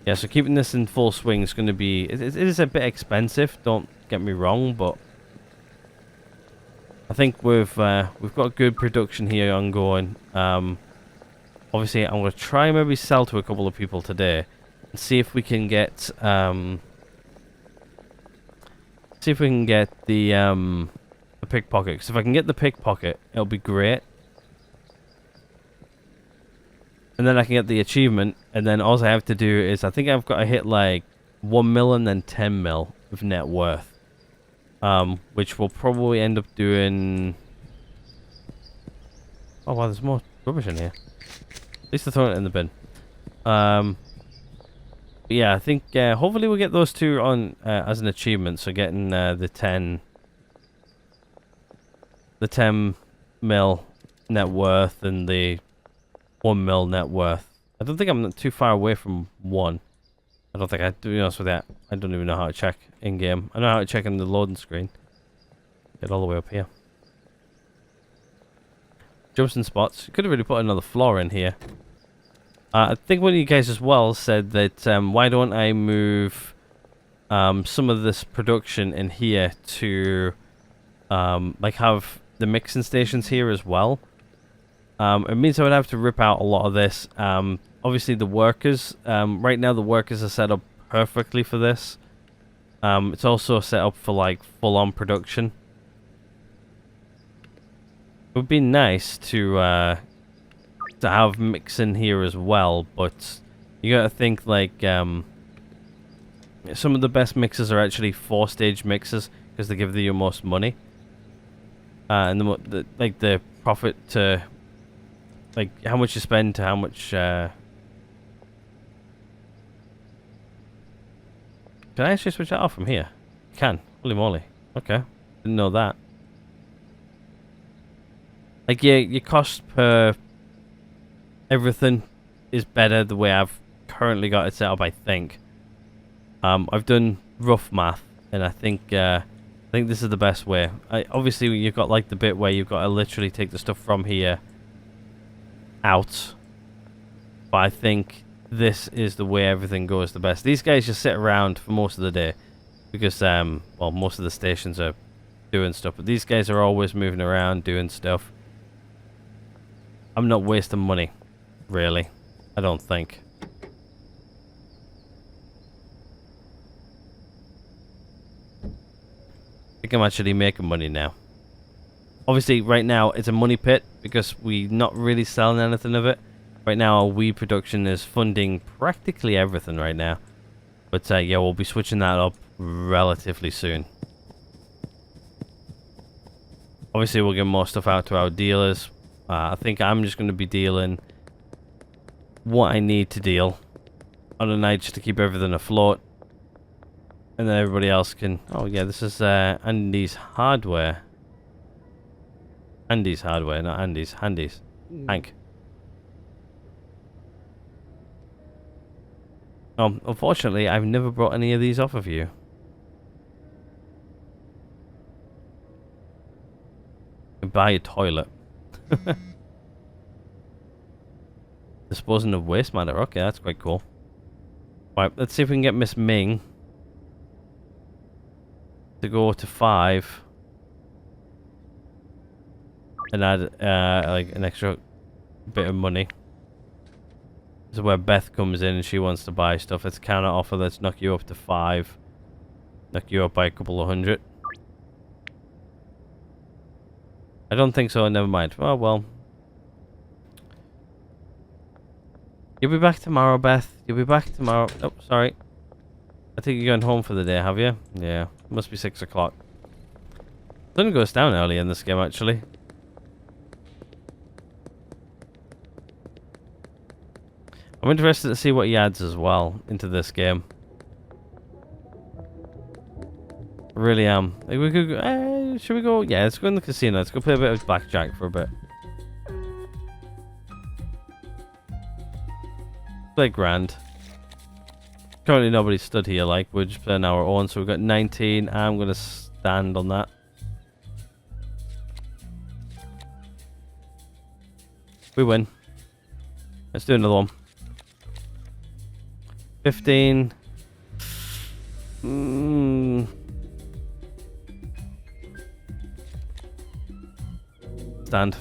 Yeah, so keeping this in full swing is going to be... It is a bit expensive, don't get me wrong, but... I think we've got good production here ongoing. Obviously, I'm going to try maybe sell to a couple of people today. And see if we can get... see if we can get the pickpocket. Because if I can get the pickpocket, it'll be great. And then I can get the achievement, and then all I have to do is, I think I've got to hit like 1 mil and then 10 mil of net worth. Which will probably end up doing... Oh wow, there's more rubbish in here. At least they're throwing it in the bin. Yeah, I think hopefully we'll get those two on as an achievement, so getting the 10 mil net worth and the 1 mil net worth. I don't think I'm not too far away from 1. I don't think to be honest with that. I don't even know how to check in game. I know how to check in the loading screen. Get all the way up here. Jumps and spots. Could have really put another floor in here. I think one of you guys as well said that why don't I move some of this production in here to like have the mixing stations here as well. It means I would have to rip out a lot of this. Obviously the workers, right now the workers are set up perfectly for this. It's also set up for like full-on production. It would be nice to have mixing here as well, but you gotta think like some of the best mixers are actually 4-stage mixers because they give you most money. And the profit to like how much you spend to how much can I actually switch that off from here? You can. Holy moly. Okay. Didn't know that. Like yeah, your cost per everything is better the way I've currently got it set up, I think. I've done rough math and I think this is the best way. Obviously you've got like the bit where you've got to literally take the stuff from here out, but I think this is the way everything goes the best. These guys just sit around for most of the day because well, most of the stations are doing stuff, but these guys are always moving around doing stuff. I'm not wasting money, really. I don't think. I think I'm actually making money now. Obviously, right now, it's a money pit because we're not really selling anything of it. Right now, our weed production is funding practically everything right now. But yeah, we'll be switching that up relatively soon. Obviously, we'll get more stuff out to our dealers. I think I'm just going to be dealing what I need to deal on a night just to keep everything afloat. And then everybody else can... Oh yeah, this is Andy's Hardware. Andy's Hardware, not Andy's. Handy's. Hank. Unfortunately, I've never brought any of these off of you. Buy a toilet. Disposing of waste matter. Okay, that's quite cool. Right, let's see if we can get Miss Ming to go to 5 and add like an extra bit of money. This is where Beth comes in and she wants to buy stuff. It's counter offer. Let's knock you up to 5. Knock you up by a couple of hundred. I don't think so. Never mind. Oh well. You'll be back tomorrow, Beth. You'll be back tomorrow. Oh, sorry. I think you're going home for the day, have you? Yeah. It must be 6 o'clock. Sun goes down early in this game, actually. I'm interested to see what he adds as well into this game. I really am. Like we could go, should we go? Yeah, let's go in the casino. Let's go play a bit of blackjack for a bit. Play grand. Currently nobody stood here, like we're just playing our own, so we've got 19. I'm gonna stand on that. We win. Let's do another one. 15. Stand.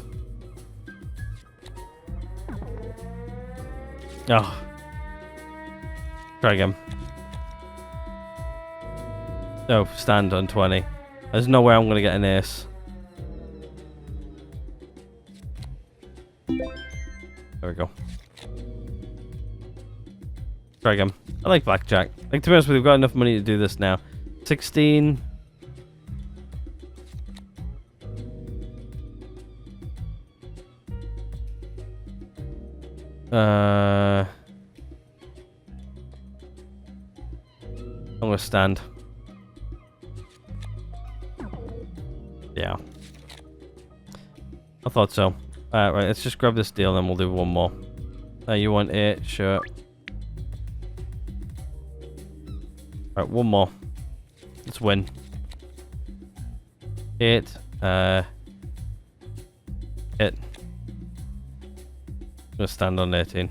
Oh. Try again. No, stand on 20. There's no way I'm going to get an ace. There we go. Try again. I like blackjack. Like, to be honest with you, we've got enough money to do this now. 16. I'm gonna stand. Yeah. I thought so. Right, let's just grab this deal and we'll do one more. You want 8? Sure. Right, one more. Let's win. 8. Hit. I'm gonna stand on 18.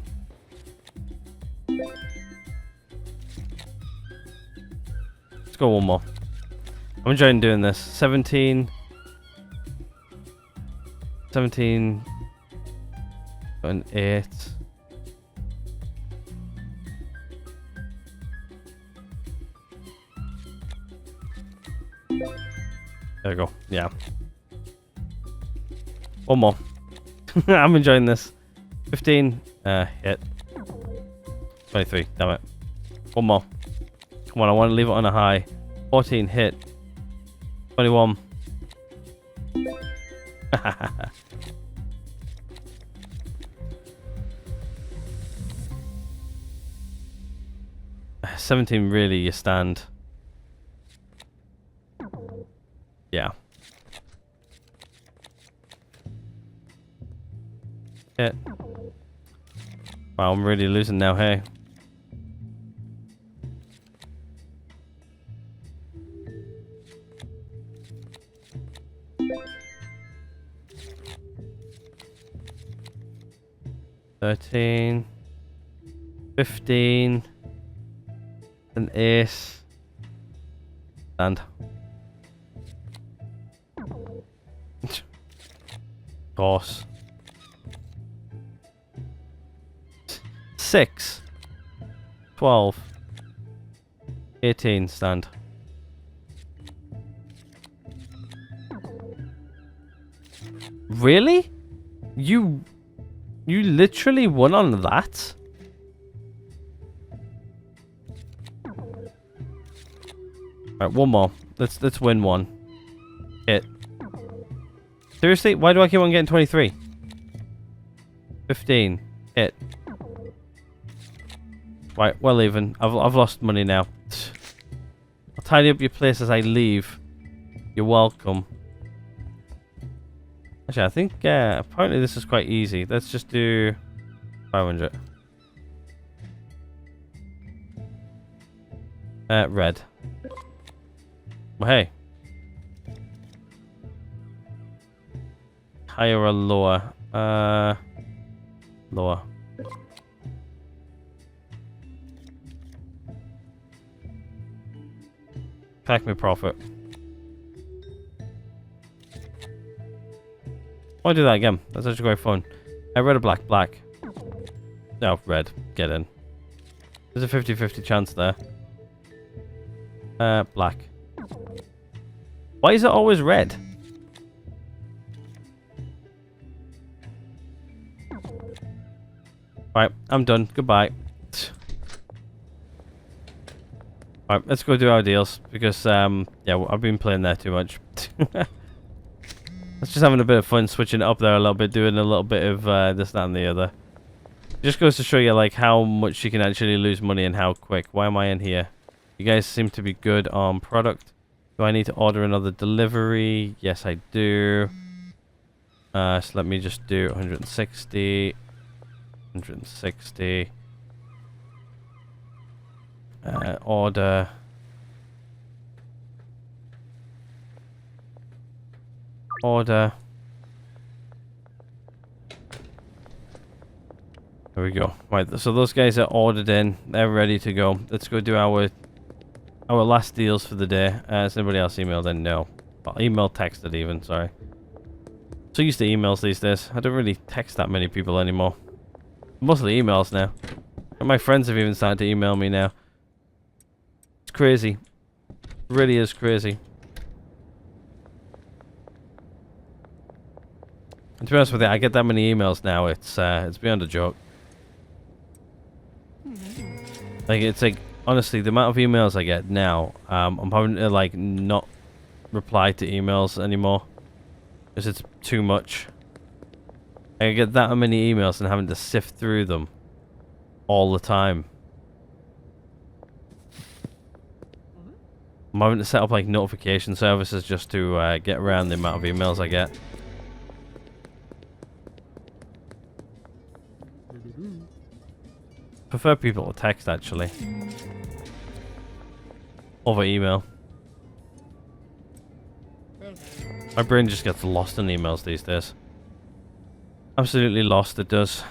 Let's go one more. I'm enjoying doing this. 17. 17. And 8. There we go. Yeah. One more. I'm enjoying this. 15. Hit. 23. Damn it. One more. Come on, I want to leave it on a high. 14. Hit. 21. 17. Really, you stand. Yeah. Hit. Wow, I'm really losing now, hey. $13. 15. An ace. Stand. Toss. 6. 12. 18. Stand. Really? You literally won on that? Alright, one more. Let's win one. Hit. Seriously? Why do I keep on getting 23? 15. Hit. Right, well even. I've lost money now. I'll tidy up your place as I leave. You're welcome. Actually, I think apparently this is quite easy. Let's just do 500. Red. Well, hey. Higher or lower? Lower. Pack me profit. I'll do that again. That's actually quite fun. Red or black? Black. No, red. Get in. There's a 50-50 chance there. Black. Why is it always red? Right, I'm done. Goodbye. Right, let's go do our deals because yeah, I've been playing there too much. Let's just having a bit of fun switching it up there a little bit, doing a little bit of this, that, and the other. It just goes to show you like how much you can actually lose money and how quick. Why am I in here? You guys seem to be good on product. Do I need to order another delivery? Yes, I do. So let me just do 160. 160. Order. There we go. Right, so those guys are ordered in. They're ready to go. Let's go do our last deals for the day. Has anybody else emailed in? No. Well, email, texted even, sorry. So used to emails these days. I don't really text that many people anymore. Mostly emails now. And my friends have even started to email me now. It's crazy. It really is crazy. And to be honest with you, I get that many emails now, it's beyond a joke. Like, it's like, honestly, the amount of emails I get now, I'm having to, like, not reply to emails anymore. Because it's too much. I get that many emails and having to sift through them all the time. I'm having to set up, like, notification services just to get around the amount of emails I get. Prefer people to text, actually. Over email. My brain just gets lost in emails these days. Absolutely lost, it does.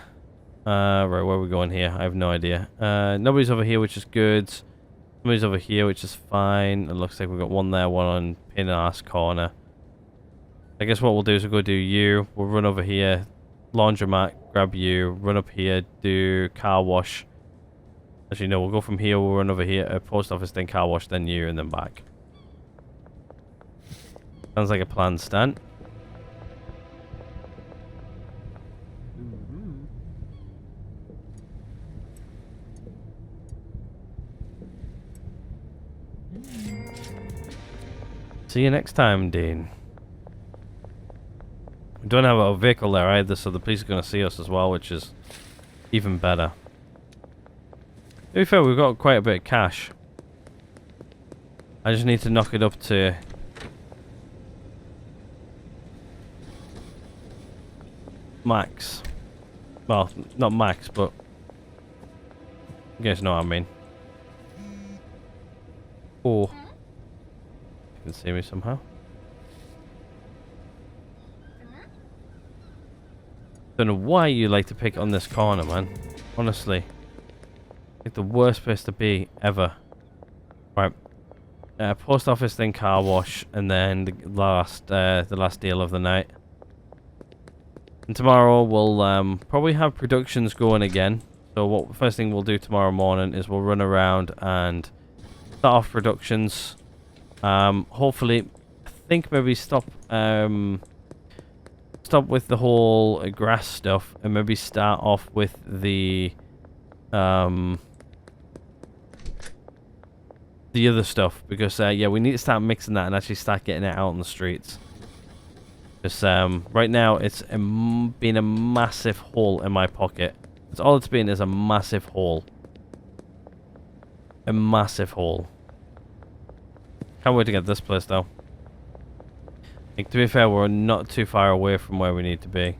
Right, where are we going here? I have no idea. Nobody's over here, which is good. Somebody's over here, which is fine. It looks like we've got one there, one on pin ass corner. I guess what we'll do is we'll go do you. We'll run over here. Laundromat, grab you. Run up here, do car wash. Actually, no, we'll go from here, we'll run over here, post office, then car wash, then you, and then back. Sounds like a plan, Stan. See you next time, Dean. We don't have a vehicle there either, so the police are going to see us as well, which is even better. To be fair, we've got quite a bit of cash. I just need to knock it up to max. Well, not max, but you guys know what I mean. Oh, you can see me somehow. Don't know why you like to pick on this corner, man. Honestly. Like the worst place to be ever. Right. Post office, then car wash, and then the last deal of the night. And tomorrow we'll probably have productions going again. So what first thing we'll do tomorrow morning is we'll run around and start off productions. Hopefully, I think maybe stop with the whole grass stuff and maybe start off with the other stuff, because yeah, we need to start mixing that and actually start getting it out on the streets. Because right now it's been a massive hole in my pocket. That's all it's been, is a massive hole. A massive hole. Can't wait to get this place though. Like, to be fair, we're not too far away from where we need to be.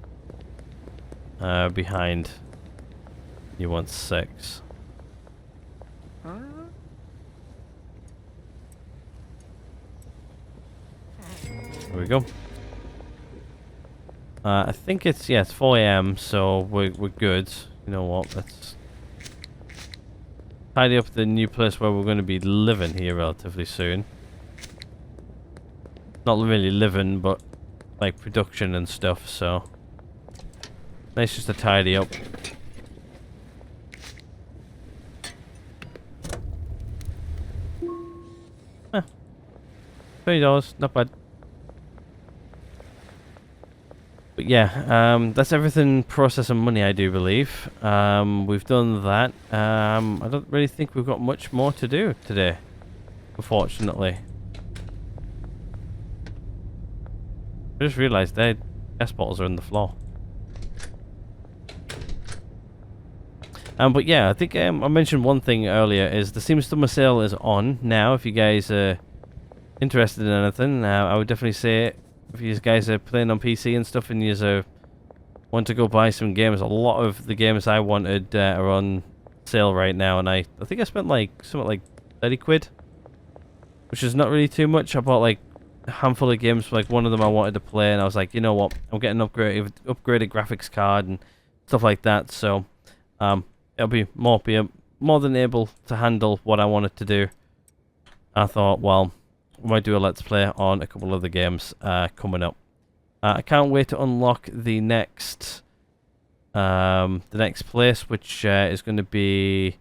Behind U16. There we go. I think it's, yeah, it's 4 AM, so we're good. You know what, let's tidy up the new place where we're going to be living here relatively soon. Not really living, but like production and stuff, so nice just to tidy up. $20, not bad. But yeah, that's everything process and money, I do believe. We've done that. I don't really think we've got much more to do today, unfortunately. I just realised their gas bottles are on the floor. But yeah, I think I mentioned one thing earlier, is the Steam Summer Sale is on now. If you guys are interested in anything, I would definitely say, if you guys are playing on PC and stuff and you want to go buy some games, a lot of the games I wanted are on sale right now, and I think I spent like something like 30 quid, which is not really too much. I bought like a handful of games, like one of them I wanted to play, and I was like, you know what, I'm getting an upgraded graphics card and stuff like that, so It'll be more than able to handle what I wanted to do. I thought, well, we might do a let's play on a couple of the games coming up. I can't wait to unlock the next place, which is going to be...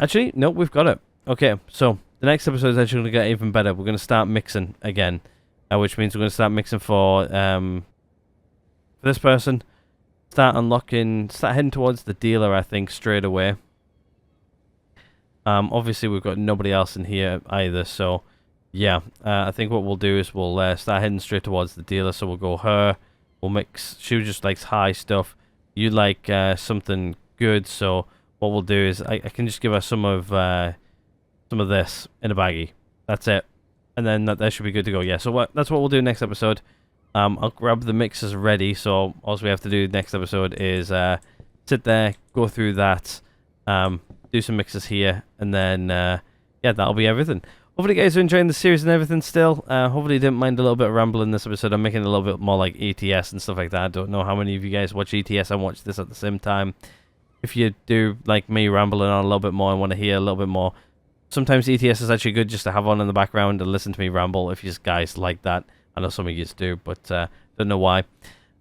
Actually, no, we've got it. Okay, so the next episode is actually going to get even better. We're going to start mixing again, which means we're going to start mixing for this person. Start heading towards the dealer, I think, straight away. Obviously, we've got nobody else in here either, so yeah. I think what we'll do is we'll start heading straight towards the dealer. So we'll go her. We'll mix. She just likes high stuff. You like something good, so what we'll do is I can just give her some of this in a baggie. That's it, and then that should be good to go. Yeah. So that's what we'll do next episode. I'll grab the mixers ready. So all we have to do next episode is sit there, go through that. Do some mixes here, and then yeah, that'll be everything. Hopefully you guys are enjoying the series and everything still. Hopefully you didn't mind a little bit of rambling this episode. I'm making it a little bit more like ETS and stuff like that. I don't know how many of you guys watch ETS and watch this at the same time. If you do like me rambling on a little bit more and want to hear a little bit more, sometimes ETS is actually good just to have on in the background and listen to me ramble if you guys like that. I know some of you do, but don't know why.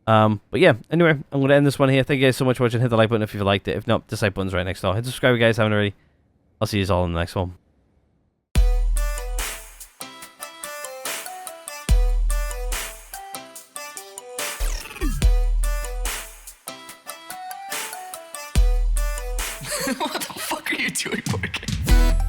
But yeah, anyway, I'm going to end this one here. Thank you guys so much for watching. Hit the like button if you liked it. If not, dislike button's right next door. Hit subscribe if you guys haven't already. I'll see you all in the next one. What the fuck are you doing, Morgan?